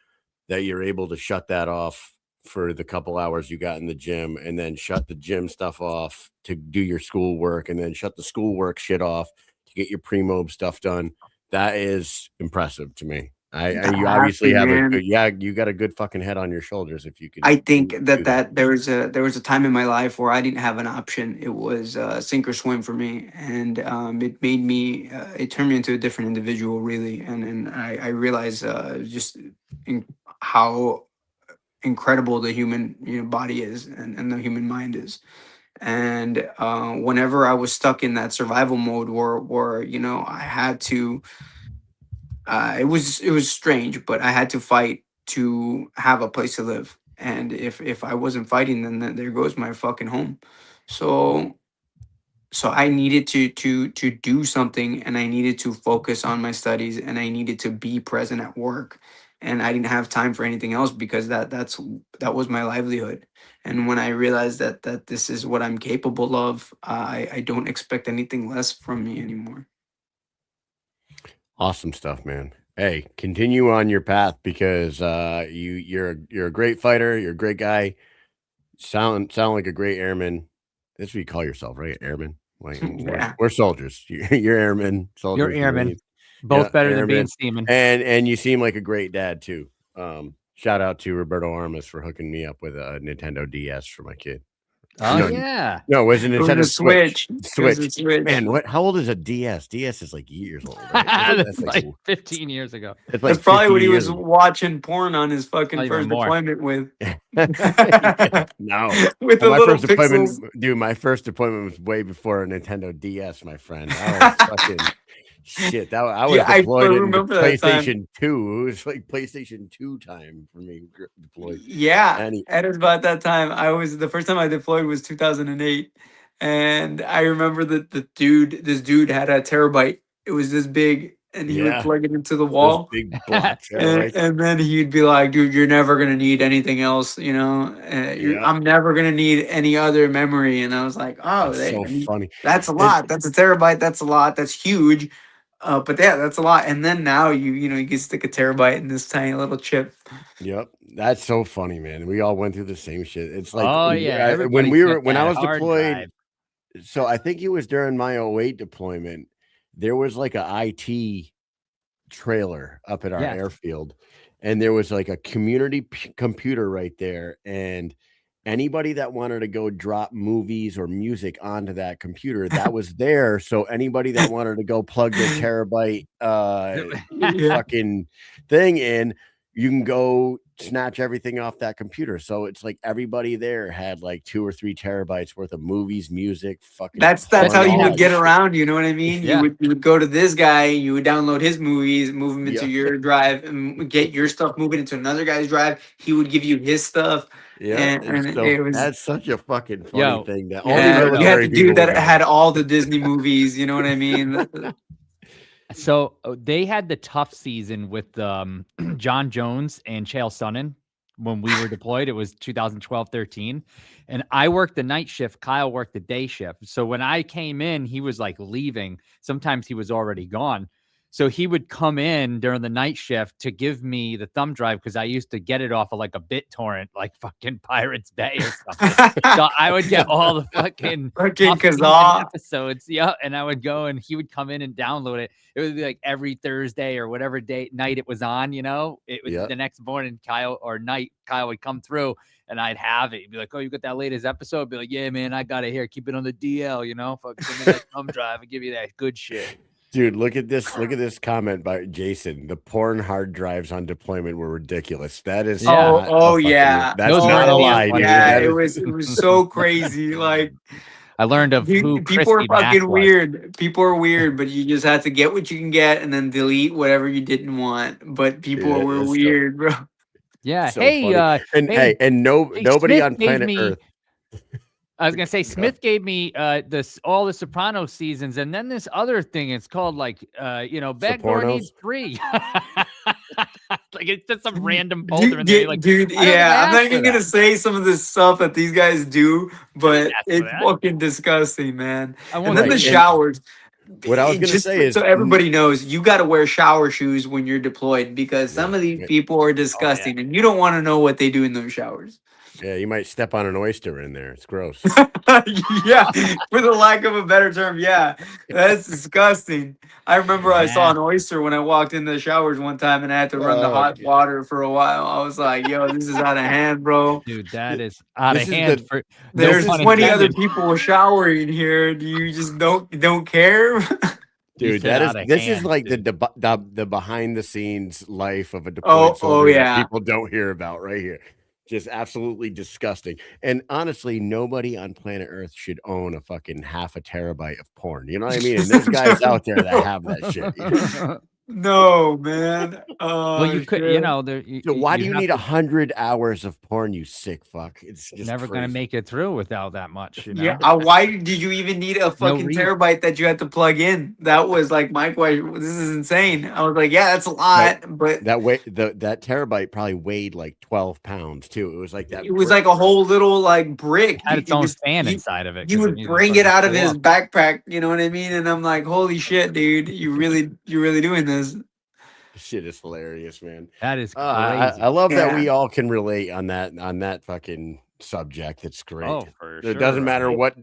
that you're able to shut that off for the couple hours you got in the gym, and then shut the gym stuff off to do your schoolwork, and then shut the schoolwork shit off to get your pre-mob stuff done. That is impressive to me. You obviously have you got a good fucking head on your shoulders if you can. I think that there was a time in my life where I didn't have an option. It was sink or swim for me, and it turned me into a different individual, really. And I realized just how incredible the human body is, and the human mind is. And whenever I was stuck in that survival mode, where I had to, it was strange, but I had to fight to have a place to live. And if I wasn't fighting, then there goes my fucking home. So I needed to do something, and I needed to focus on my studies, and I needed to be present at work, and I didn't have time for anything else, because that was my livelihood. And when I realized that this is what I'm capable of, I don't expect anything less from me anymore. Awesome stuff, man. Hey, continue on your path, because you're a great fighter. You're a great guy. Sound like a great airman. That's what you call yourself, right? Airman. Like, Yeah. we're soldiers. You're airmen. Soldiers. You're airman. Both better than being seaman. And you seem like a great dad too. Shout out to Roberto Armas for hooking me up with a Nintendo DS for my kid. Oh yeah. No, it was a It was Nintendo a Switch. Switch. It was a Switch. Man, how old is a DS? DS is like years old. Right? That's like 15 years ago. It's like That's probably 50 what he was years ago. watching porn on his fucking Not even first more. deployment with. No. With the my little first deployment, pixels. dude, my first deployment was way before a Nintendo DS, my friend. I was fucking shit. I was deployed in remember that time. PlayStation 2. It was like PlayStation 2 time for me deployed. Yeah, and it was about that time. The first time I deployed was 2008, and I remember that this dude had a terabyte. It was this big, and he would plug it into the wall. Those big black terabytes. And then he'd be like, "Dude, you're never gonna need anything else, I'm never gonna need any other memory." And I was like, "Oh, That's so funny. That's a lot. That's a terabyte. That's a lot. That's huge." But yeah, that's a lot. And then now you can stick a terabyte in this tiny little chip. Yep, that's so funny, man. We all went through the same shit. It's like, Oh yeah, when I was deployed, So I think it was during my 08 deployment. There was like a IT trailer up at our Yes. airfield, and there was like a community computer right there, and anybody that wanted to go drop movies or music onto that computer, that was there. So anybody that wanted to go plug their terabyte Yeah. fucking thing in, you can go snatch everything off that computer. So it's like everybody there had like 2 or 3 terabytes worth of movies, music, fucking That's porn, how you all would that get shit. around. You know what I mean? Yeah. You would go to this guy, you would download his movies, move them into Yeah. your drive, and get your stuff moving into another guy's drive. He would give you his stuff. Yeah, and And so it was that's such a fucking funny Yo, thing that yeah, only yeah. You had military the dude people that would know. had all the Disney movies. You know what I mean? So they had the tough season with John Jones and Chael Sonnen when we were deployed. It was 2012-13. And I worked the night shift. Kyle worked the day shift. So when I came in, he was like leaving. Sometimes he was already gone. So he would come in during the night shift to give me the thumb drive because I used to get it off of like a BitTorrent, like fucking Pirates Bay or something. So I would get all the fucking Fucking tough season Kazaa. episodes. Yeah. And I would go and he would come in and download it. It would be like every Thursday or whatever night it was on, you know, it was Yeah. the next morning, Kyle would come through and I'd have it. He'd be like, oh, you got that latest episode? I'd be like, yeah, man, I got it here. Keep it on the DL, you know, fuck, give me that thumb drive and give you that good shit. Dude, look at this. Look at this comment by Jason. The porn hard drives on deployment were ridiculous. That is Yeah. not a fucking- Yeah. That's Those not were a really lie, dude. funny. Yeah, That it is- was so crazy. Like I learned of who people are Christy Mack fucking was. weird. People are weird, but you just have to get what you can get and then delete whatever you didn't want. But people Yeah, were it's so- weird, bro. Yeah. so Hey, funny. And hey, nobody Smith on gave planet me- Earth. I was gonna say Smith gave me all the Sopranos seasons, and then this other thing. It's called like Backdoor Sopranos? needs 3. Like it's just some random folder in there. Dude, You're like, dude, I don't yeah, I'm not ask for even gonna that. say some of this stuff that these guys do, but ask for it's that. fucking disgusting, man. I And want then Right, the and showers. what I was gonna Just say is- so everybody knows, you got to wear shower shoes when you're deployed because some of these Yeah. people are disgusting, and you don't want to know what they do in those showers. Yeah, you might step on an oyster in there. It's gross. Yeah, for the lack of a better term, yeah, that's disgusting. I remember I saw an oyster when I walked in the showers one time, and I had to run the Oh, hot God. water for a while. I was like, "Yo, this is out of hand, bro." Dude, that is out This of is hand. the- For There's no pun 20 other intended. people showering here. Do you just don't care? You Dude, said that is out of this is hand, like dude. the behind the scenes life of a deployed Oh, soldier that yeah. people don't hear about right here. Just absolutely disgusting. And honestly, nobody on planet Earth should own a fucking half a terabyte of porn. You know what I mean? And there's guys out there that have that shit. You know? No, man. Oh, Well, you could, shit. So why do you have need to- 100 hours of porn, you sick fuck? It's just never gonna crazy. make it through without that much, you know? Yeah. Why did you even need a fucking reason. terabyte that you had to plug in? That was like my question. This is insane. I was like, yeah, that's a lot, but That way, that terabyte probably weighed like 12 pounds too. It was like that. it was like a whole little like brick. Had its own fan you- inside of it. You 'cause would needed to bring it fucking out of pull his up. backpack, you know what I mean? And I'm like, holy shit, dude, you're really doing this. shit is hilarious, man. That is crazy. I love that we Yeah. all can relate on that fucking subject. It's great. Oh, for sure. It doesn't matter what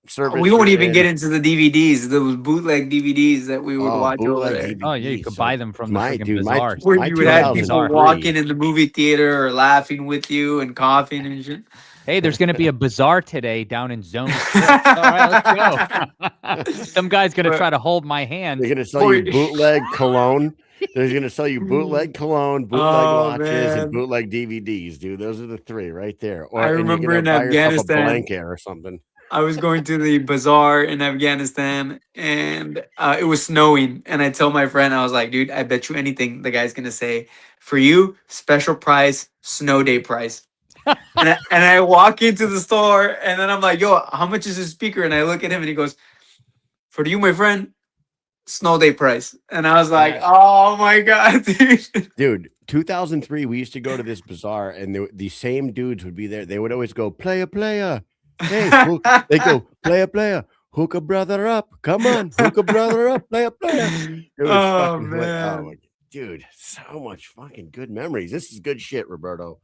service. We won't you're even in. get into the DVDs, those bootleg DVDs that we would Oh, watch over bootleg there. DVDs. Oh, yeah, you could buy them from the My freaking dude, my- bazaar. Where My you would have 2003. people walking in the movie theater or laughing with you and coughing and shit. Hey, there's going to be a bazaar today down in Zone 6. All right, let's go. Some guy's going to try to hold my hand. They're gonna sell you bootleg cologne. They're gonna sell you bootleg cologne, bootleg Oh, watches, man. and bootleg DVDs, dude. Those are the three right there. Or I and you're remember gonna in buy yourself a Afghanistan- blanket or something. I was going to the bazaar in Afghanistan and it was snowing. And I tell my friend, I was like, dude, I bet you anything the guy's going to say, for you, special price, snow day price. and I walk into the store and then I'm like, yo, how much is this speaker? And I look at him and he goes, for you, my friend, snow day price. And I was like, oh my God, dude. Dude, 2003, we used to go to this bazaar, and the same dudes would be there. They would always go, player. Hey, they go, player. Hook a brother up. Come on, hook a brother up, player. It was Oh, fucking man. dude, so much fucking good memories. This is good shit, Roberto.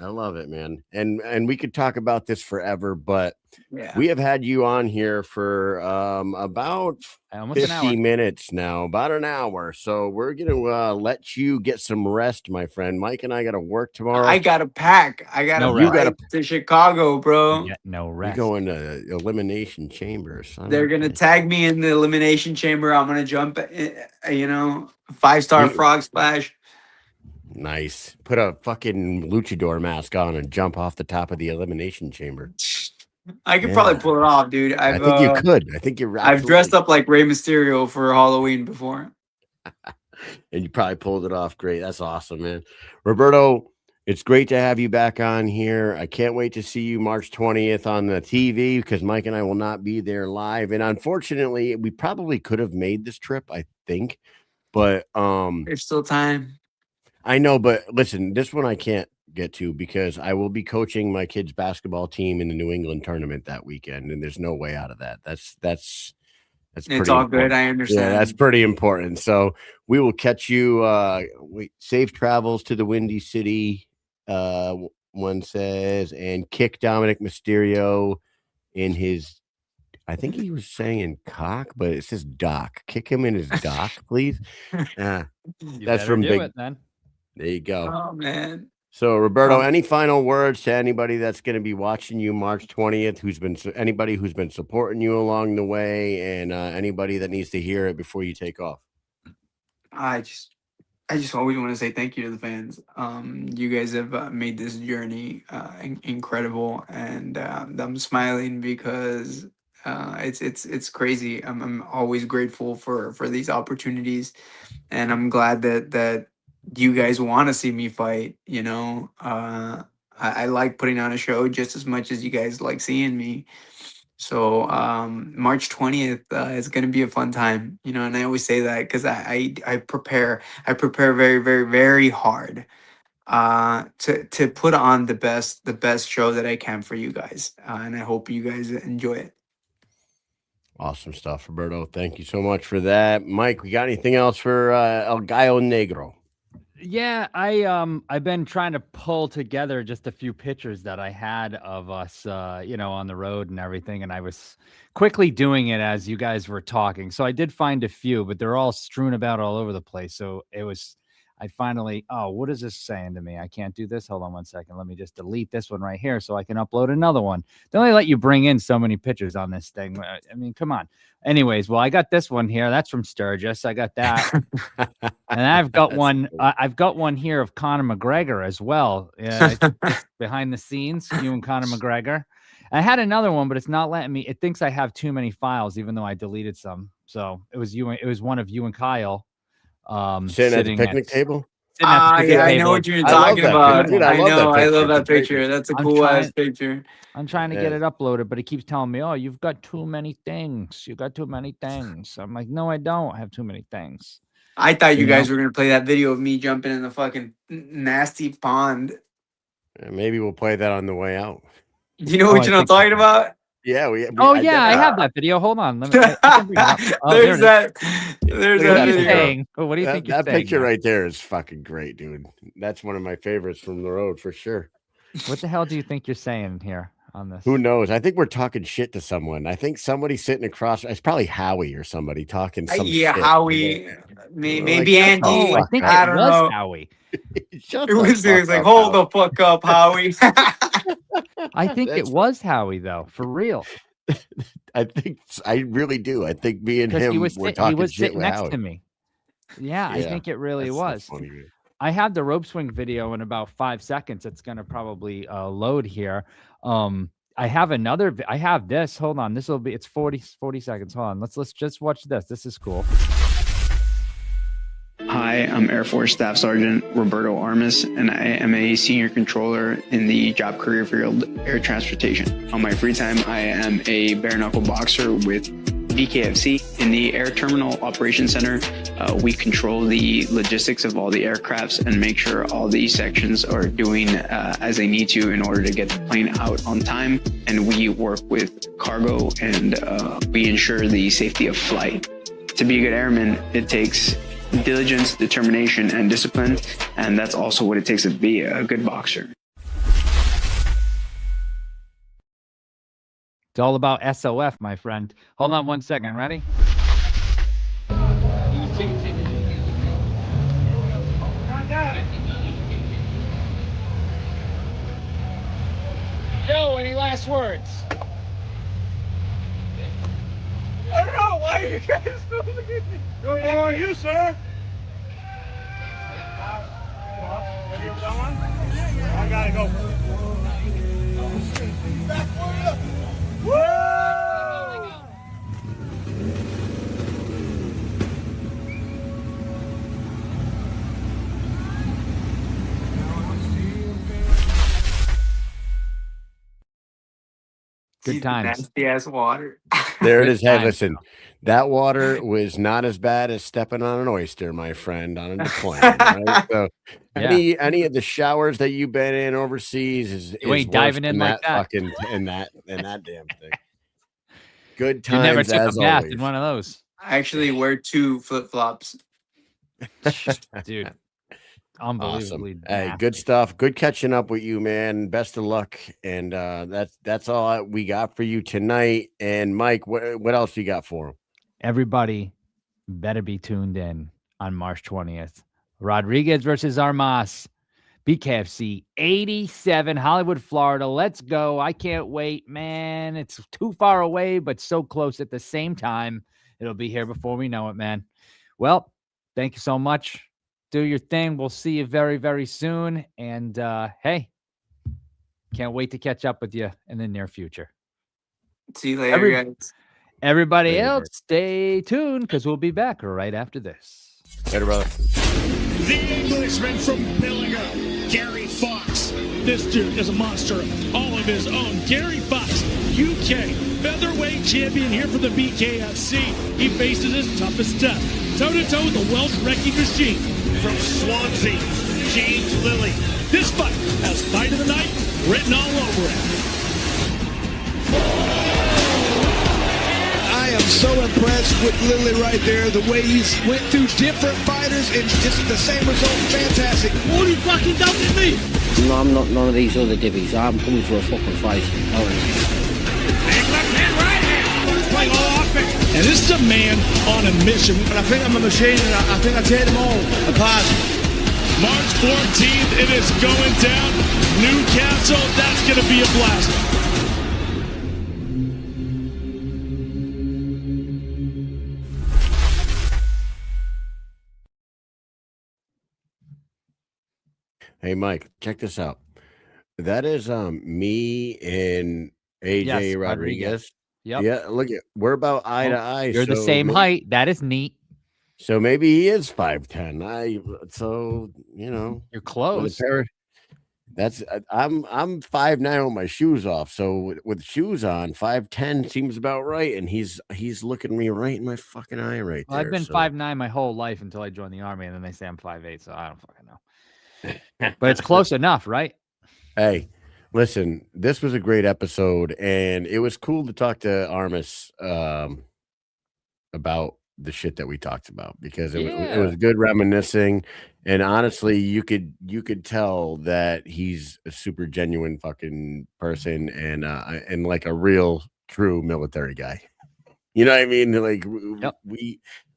I love it, man. And we could talk about this forever, but Yeah. we have had you on here for about Almost an 50 hour. minutes now, about an hour. So we're gonna let you get some rest, my friend. Mike and I got to work tomorrow. I got to pack. I got to No fly to Chicago, bro. Get no You rest. go into elimination chamber. Son They're of a gonna bitch. tag me in the elimination chamber. I'm gonna jump, 5-star You- frog splash. Nice. Put a fucking luchador mask on and jump off the top of the elimination chamber. I could probably pull it off, dude. I think you could. I think you're. I've dressed up like Rey Mysterio for Halloween before. And you probably pulled it off great. That's awesome, man. Roberto, it's great to have you back on here. I can't wait to see you March 20th on the TV because Mike and I will not be there live. And unfortunately, we probably could have made this trip, I think. But There's still time. I know, but listen, this one I can't get to because I will be coaching my kids' basketball team in the New England tournament that weekend, and there's no way out of that. That's It's pretty all important. good. I understand. Yeah, that's pretty important. So we will catch you. Safe travels to the Windy City. One says, and kick Dominic Mysterio in his. I think he was saying cock, but it says dock. Kick him in his dock, please. That's from Big. It, then. There you go. Oh man. So Roberto, any final words to anybody that's going to be watching you March 20th? Anybody who's been supporting you along the way, and anybody that needs to hear it before you take off? I just always want to say thank you to the fans. You guys have made this journey incredible, and I'm smiling because it's crazy. I'm always grateful for these opportunities, and I'm glad that you guys want to see me fight. I like putting on a show just as much as you guys like seeing me. So March 20th is going to be a fun time, and I always say that because I prepare very, very, very hard to put on the best show that I can for you guys. And I hope you guys enjoy it. Awesome stuff, Roberto. Thank you so much for that. Mike, we got anything else for El Gallo Negro? Yeah, I've been trying to pull together just a few pictures that I had of us, on the road and everything, and I was quickly doing it as you guys were talking. So I did find a few, but they're all strewn about all over the place. So I finally, what is this saying to me? I can't do this. Hold on one second. Let me just delete this one right here so I can upload another one. They only let you bring in so many pictures on this thing. I mean, come on. Anyways, well, I got this one here. That's from Sturgis. I got that. And I've got one. I've got one here of Conor McGregor as well. Yeah, behind the scenes, you and Conor McGregor. I had another one, but it's not letting me. It thinks I have too many files, even though I deleted some. So it was you. It was one of you and Kyle. Sitting at the picnic table. Yeah, I know what you're talking about. Dude, I love that picture. That's a cool ass picture. I'm trying to get it uploaded, but it keeps telling me, "Oh, you've got too many things. You got too many things." I'm like, "No, I don't have too many things." I thought you guys were gonna play that video of me jumping in the fucking nasty pond. Maybe we'll play that on the way out. You know what I'm talking about? Yeah, I have that video. Hold on. Let me. There's that video. What do you think? That picture right there is fucking great, dude. That's one of my favorites from the road for sure. What the hell do you think you're saying here on this? Who knows? I think we're talking shit to someone. I think somebody's sitting across. It's probably Howie or somebody talking. Yeah, shit. Howie. Maybe Andy. I think I it don't was know. Howie. It was like, hold the fuck up, Howie. I think it was Howie though, for real. I really do. I think me and him were talking he was shit sitting with next Howie. to me. Yeah, I think it really was. Funny, I have the rope swing video in about 5 seconds. It's going to probably load here. I have another. I have this. Hold on. It's 40 seconds. Hold on. Let's just watch this. This is cool. Hi, I'm Air Force Staff Sergeant Roberto Armas, and I am a senior controller in the Job Career Field Air Transportation. On my free time, I am a bare knuckle boxer with BKFC. In the Air Terminal Operations Center, we control the logistics of all the aircrafts and make sure all the sections are doing as they need to in order to get the plane out on time. And we work with cargo and we ensure the safety of flight. To be a good airman, it takes diligence, determination, and discipline, and that's also what it takes to be a good boxer. It's all about SOF, my friend. Hold on 1 second. Ready? Joe, any last words? I don't know. Why are you guys moving? Who are you, sir? You done one? I gotta go. Woo! Good times. Nasty ass water. There it is. Hey, listen, that water was not as bad as stepping on an oyster, my friend, on a deployment. Right? So, any of the showers that you've been in overseas is diving in like that. Fucking in that damn thing. Good times. You never took as a bath always. in one of those. I actually wear 2 flip-flops. Dude. Unbelievably. Awesome. Hey, good stuff. Good catching up with you, man. Best of luck. And that's all we got for you tonight. And Mike, what else you got for him? Everybody better be tuned in on March 20th. Rodriguez versus Armas. BKFC 87, Hollywood, Florida. Let's go. I can't wait, man. It's too far away, but so close at the same time. It'll be here before we know it, man. Well, thank you so much. Do your thing. We'll see you very, very soon. And hey, can't wait to catch up with you in the near future. See you later, guys. Everybody else, stay tuned because we'll be back right after this. Later, brother. The Englishman from Billinger, Gary Fox. This dude is a monster all of his own. Gary Fox, UK featherweight champion here for the BKFC. He faces his toughest test, toe-to-toe with the Welsh wrecking machine from Swansea, James Lilly. This fight has Fight of the Night written all over it. I am so impressed with Lilly right there. The way he's went through different fighters and just the same result. Fantastic. All you fucking doubted me. No, I'm not none of these other divvies. I'm coming for a fucking fight. Big left hand, right hand. He's playing all offense. And this is a man on a mission. And I think I'm a machine, and I think I tear them all apart. March 14th, it is going down. Newcastle, that's going to be a blast. Hey, Mike, check this out. That is me and AJ Rodriguez. Yep. Yeah, look at we're about eye to eye. You're the same height. That is neat. So maybe he is 5'10". So you know you're close. That's I'm 5'9" with my shoes off. So with shoes on, 5'10" seems about right. And he's looking me right in my fucking eye right there. I've been 5'9" my whole life until I joined the Army, and then they say I'm 5'8", so I don't fucking know. But it's close enough, right? Hey, listen, this was a great episode, and it was cool to talk to Armas about the shit that we talked about because it was good reminiscing, and honestly, you could tell that he's a super genuine fucking person and like a real true military guy. You know what I mean? Like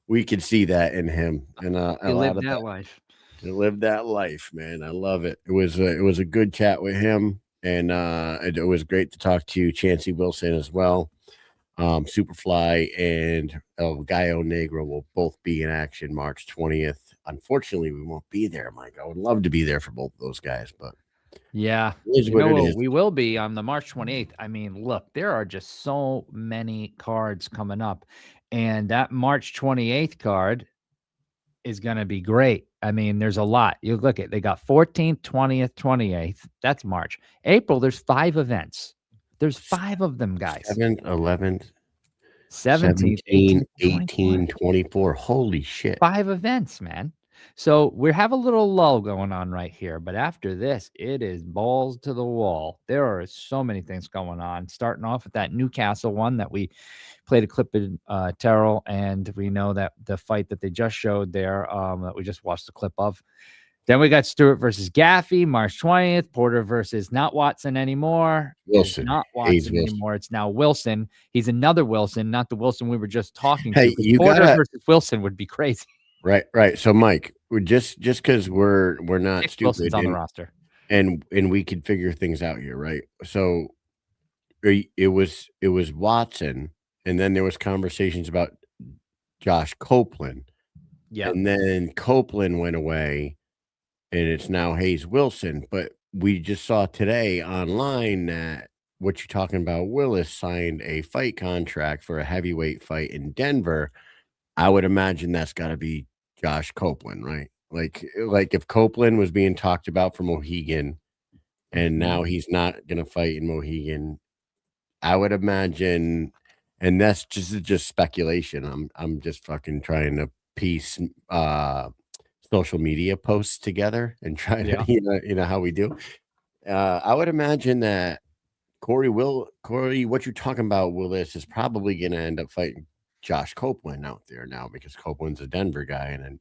we could see that in him, and a lot of that life. To live that life, man. I love it. It was a good chat with him, and it was great to talk to you, Chancey Wilson, as well. Supaflyy and Gallo Negro will both be in action March 20th. Unfortunately, we won't be there, Mike. I would love to be there for both of those guys, but yeah, it is what it is. We will be on the March 28th. I mean, look, there are just so many cards coming up, and that March 28th card is going to be great. I mean, there's a lot. You look at, they got 14th, 20th, 28th. That's March. April, there's 5 events. There's 5 of them, guys. 7th, 11th, 17th, 18, 24. Holy shit. 5 events, man. So we have a little lull going on right here. But after this, it is balls to the wall. There are so many things going on. Starting off with that Newcastle one that we played a clip in Terrell. And we know that the fight that they just showed there, that we just watched the clip of, Then we got Stewart versus Gaffey, March 20th. Porter versus not Watson anymore. Wilson. It's not Hayes Watson Wilson. anymore. It's now Wilson. He's another Wilson, not the Wilson we were just talking Hey, to. 'cause you Porter gotta- versus Wilson would be crazy. Right. So, Mike, we're just because we're not Nick stupid Wilson's on the roster. and we could figure things out here, right? So it was Watson, and then there was conversations about Josh Copeland. Yeah. And then Copeland went away, and it's now Hayes Wilson. But we just saw today online that what you're talking about, Willis signed a fight contract for a heavyweight fight in Denver. I would imagine that's got to be Josh Copeland, right? Like if Copeland was being talked about for Mohegan, and now he's not going to fight in Mohegan, I would imagine, and that's just speculation. I'm just fucking trying to piece social media posts together and try to you know how we do. I would imagine that Corey, what you're talking about, Willis, is probably going to end up fighting Josh Copeland out there now because Copeland's a Denver guy, and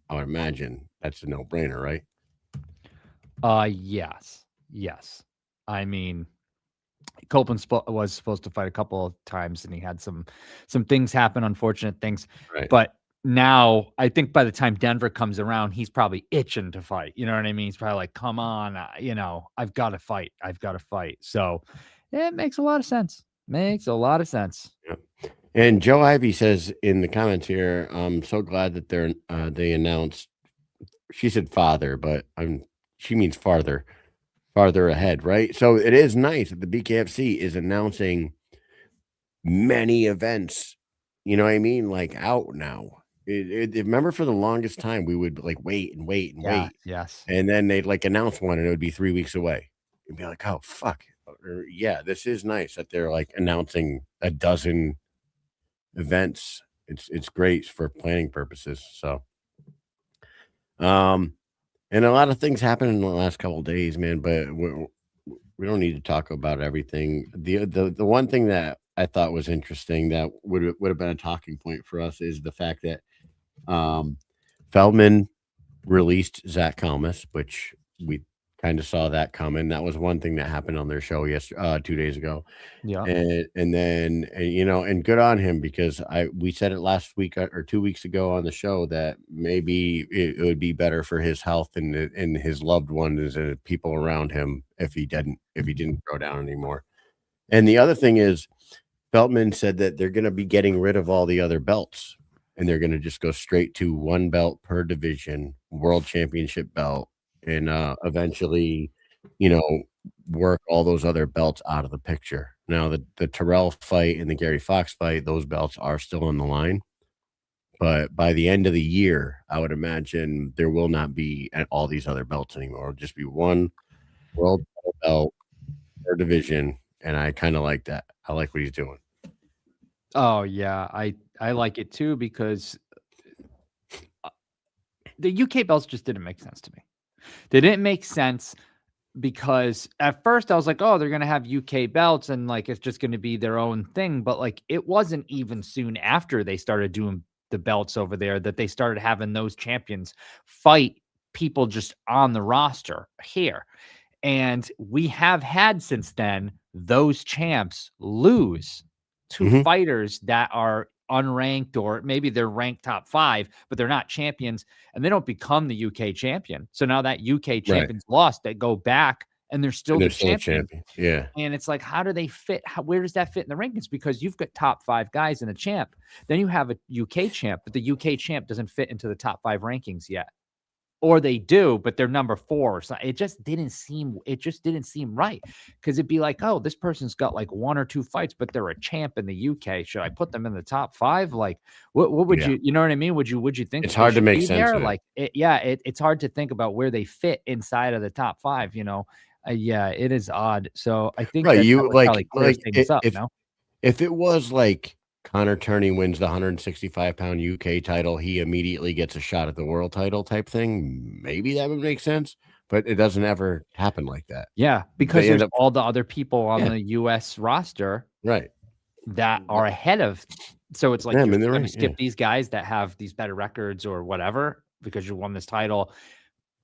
I would imagine that's a no-brainer, right? Yes. I mean, Copeland was supposed to fight a couple of times, and he had some things happen, unfortunate things. Right. But now, I think by the time Denver comes around, he's probably itching to fight. You know what I mean? He's probably like, "Come on, I've got to fight. I've got to fight." So it makes a lot of sense. Yep. And Joe Ivy says in the comments here, I'm so glad that they announced. She said father, but she means farther ahead, right? So it is nice that the BKFC is announcing many events. You know what I mean? Like out now. Remember, for the longest time, we would like wait and wait. Yes. And then they'd like announce one, and it would be 3 weeks away. You'd be like, oh fuck. Yeah, this is nice that they're like announcing a dozen events. It's great for planning purposes. So, and a lot of things happened in the last couple of days, man. But we don't need to talk about everything. The one thing that I thought was interesting that would have been a talking point for us is the fact that Feldman released Zach Kalmus, which we kind of saw that coming. That was one thing that happened on their show 2 days ago. Yeah. And then and good on him, because we said it last week or 2 weeks ago on the show that maybe it would be better for his health and his loved ones and people around him if he didn't throw down anymore. And the other thing is, Feldman said that they're going to be getting rid of all the other belts, and they're going to just go straight to one belt per division, world championship belt, and eventually, work all those other belts out of the picture. Now, the Terrell fight and the Gary Fox fight, those belts are still on the line. But by the end of the year, I would imagine there will not be all these other belts anymore. It'll just be one world belt per division, and I kind of like that. I like what he's doing. Oh yeah, I like it too, because the UK belts just didn't make sense to me. They didn't make sense because at first I was like, oh, they're going to have UK belts and like it's just going to be their own thing. But like it wasn't even soon after they started doing the belts over there that they started having those champions fight people just on the roster here. And we have had since then those champs lose to fighters that are unranked, or maybe they're ranked top 5, but they're not champions, and they don't become the UK champion. So now that UK champion's lost, they go back and they're still the champion. Yeah. And it's like, how do they fit? Where does that fit in the rankings? Because you've got top 5 guys and a champ. Then you have a UK champ, but the UK champ doesn't fit into the top 5 rankings yet. Or they do, but they're number 4 or something. It just didn't seem right. Because it'd be like, oh, this person's got like 1 or 2 fights, but they're a champ in the UK. Should I put them in the top 5? Like, what would you know what I mean? Would you think it's hard to make sense of it? Like, it's hard to think about where they fit inside of the top 5, yeah, it is odd. So I think right, if it was like Connor Turney wins the 165-pound UK title, he immediately gets a shot at the world title type thing, maybe that would make sense, but it doesn't ever happen like that. Yeah, because there's all the other people on the US roster right that are ahead of. So it's like you're going to skip these guys that have these better records or whatever because you won this title.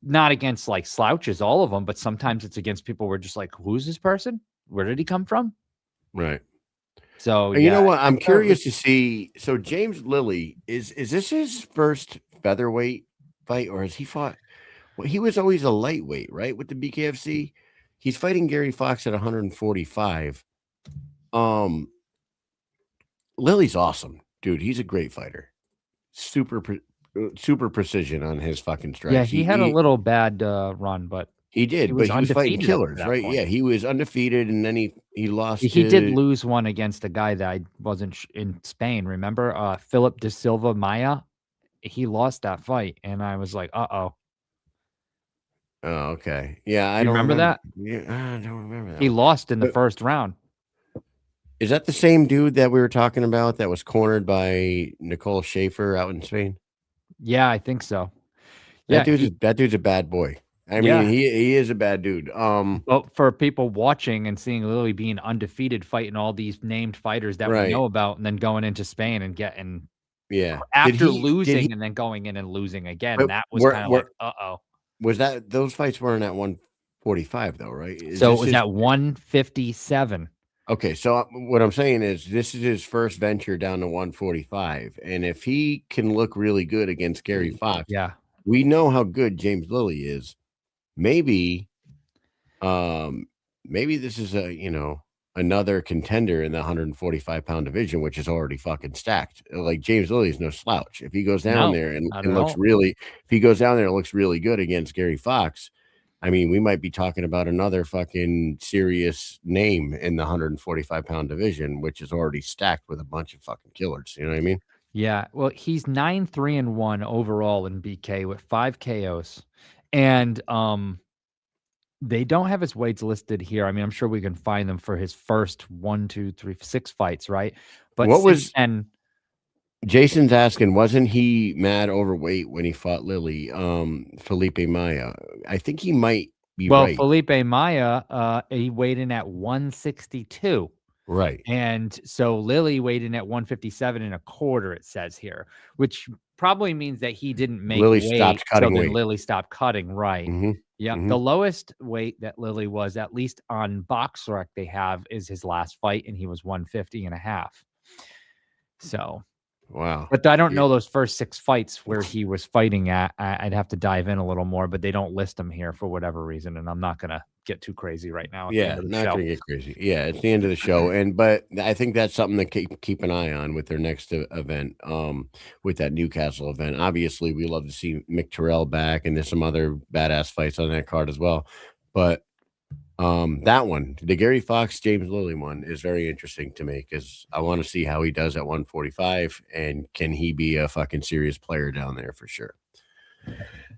not against like slouches, all of them, but sometimes it's against people we're just like, who's this person? Where did he come from? Right. So And you know what? I I'm thought it was- curious to see. So James Lilly, is this his first featherweight fight, or has he fought? Well, he was always a lightweight, right? With the BKFC. He's fighting Gary Fox at 145. Lilly's awesome, dude. He's a great fighter. Super precision on his fucking strikes. Yeah, he had a little bad run, but he did, he was but he was fighting undefeated up to killers, that right? point. Yeah, he was undefeated, and then he lost. He did lose one against a guy that I wasn't in Spain. Remember, Philip de Silva Maya? He lost that fight, and I was like, "Uh-oh." Oh, okay. Yeah, I You don't remember that? Yeah, I don't remember that. He one. lost in the But- first round. Is that the same dude that we were talking about that was cornered by Nicole Schaefer out in Spain? Yeah, I think so. That Yeah, dude's a bad boy. I Yeah. mean, he is a bad dude. well, for people watching and seeing Lily being undefeated, fighting all these named fighters that Right. we know about, and then going into Spain and getting yeah. after Did he- losing and then going in and losing again, But that was were- kind of were- like, uh-oh. was that those fights weren't at 145 though, right? So it was at 157. Okay, so what I'm saying is this is his first venture down to 145, and if he can look really good against Gary Fox, Yeah. we know how good James Lilly is. Maybe this is another contender in the 145-pound division, which is already fucking stacked. Like James Lilly is no slouch. If he goes down No, there and not at looks all. if he goes down there and looks really good against Gary Fox, I mean, we might be talking about another fucking serious name in the 145-pound division, which is already stacked with a bunch of fucking killers. You know what I mean? Yeah. Well, he's 9-3-1 overall in BK with 5 KOs. And they don't have his weights listed here. I mean, I'm sure we can find them for his first 6 fights, right? But What was- and Jason's asking, wasn't he mad overweight when he fought Lilly? Felipe Maya. I think he might be right. Felipe Maya, he weighed in at 162. Right. And so Lilly weighed in at 157.25, it says here, which probably means that he didn't make Lilly weight. stopped cutting so then weight. Lilly stopped cutting, right? Mhm. Yeah. Mhm. The lowest weight that Lilly was, at least on BoxRec they have, is his last fight, and he was 150.5. So, Wow. but I don't know those first 6 fights where he was fighting at. I'd have to dive in a little more, but they don't list them here for whatever reason, and I'm not gonna get too crazy right now. At the Yeah, end of the not show. gonna get crazy. Yeah, it's the end of the show, but I think that's something to keep an eye on with their next event. With that Newcastle event, obviously we love to see Mick Terrell back, and there's some other badass fights on that card as well. But that one, the Gary Fox James Lilly one, is very interesting to me because I want to see how he does at 145, and can he be a fucking serious player down there for sure.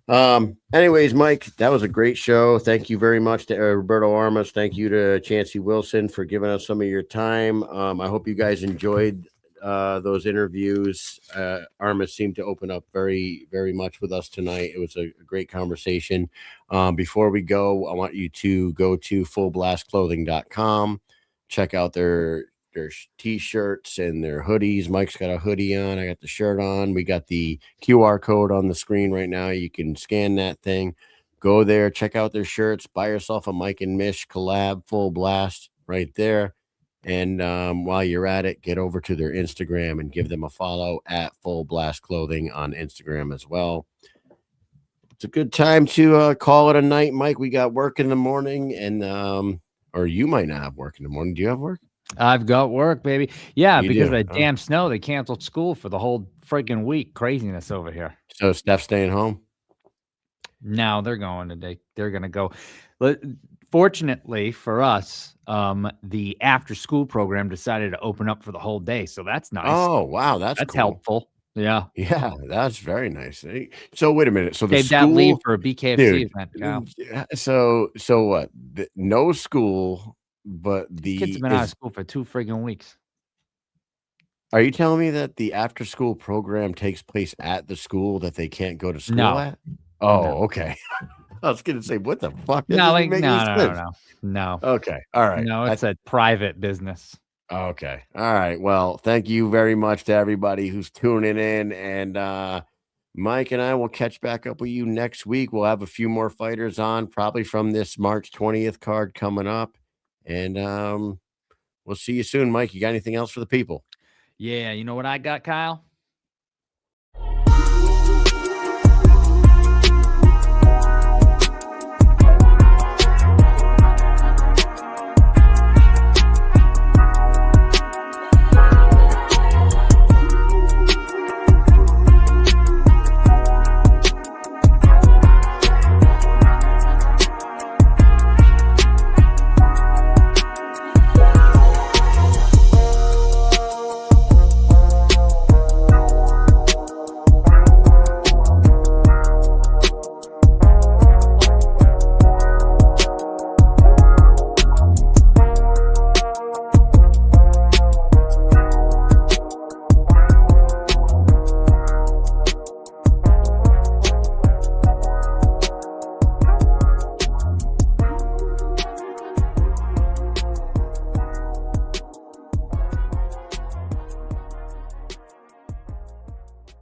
Anyways, Mike, that was a great show. Thank you very much to Roberto Armas. Thank you to Chancey Wilson for giving us some of your time. I hope you guys enjoyed those interviews. Armas seemed to open up very, very much with us tonight. It was a great conversation. Before we go, I want you to go to fullblastclothing.com, check out their t-shirts and their hoodies. Mike's got a hoodie on. I got the shirt on. We got the QR code on the screen right now. You can scan that thing. Go there, check out their shirts. Buy yourself a Mike and Mish collab Full Blast right there. And while you're at it, get over to their Instagram and give them a follow at Full Blast Clothing on Instagram as well. It's a good time to call it a night, Mike. We got work in the morning, and or you might not have work in the morning. Do you have work? I've got work, baby. Yeah, You because do? of the damn snow, they canceled school for the whole freaking week. Craziness over here. So Steph's staying home? Now they're going today. They're going to go. Fortunately for us, the after school program decided to open up for the whole day. So that's nice. Oh, wow. That's cool. helpful. Yeah. Yeah, that's very nice. So wait a minute. So the Save school, that leave for a BKFC dude, event. Kyle. So what? No school, but the Kids have been out of school for 2 friggin' weeks. Are you telling me that the after school program takes place at the school that they can't go to school No. at? Oh, No. okay. I was gonna say, what the fuck? That No, doesn't like make any sense. no. Okay, all right. No, it's a private business. Okay. All right. Well, thank you very much to everybody who's tuning in. And Mike and I will catch back up with you next week. We'll have a few more fighters on, probably from this March 20th card coming up. And we'll see you soon, Mike. You got anything else for the people? Yeah, you know what I got, Kyle?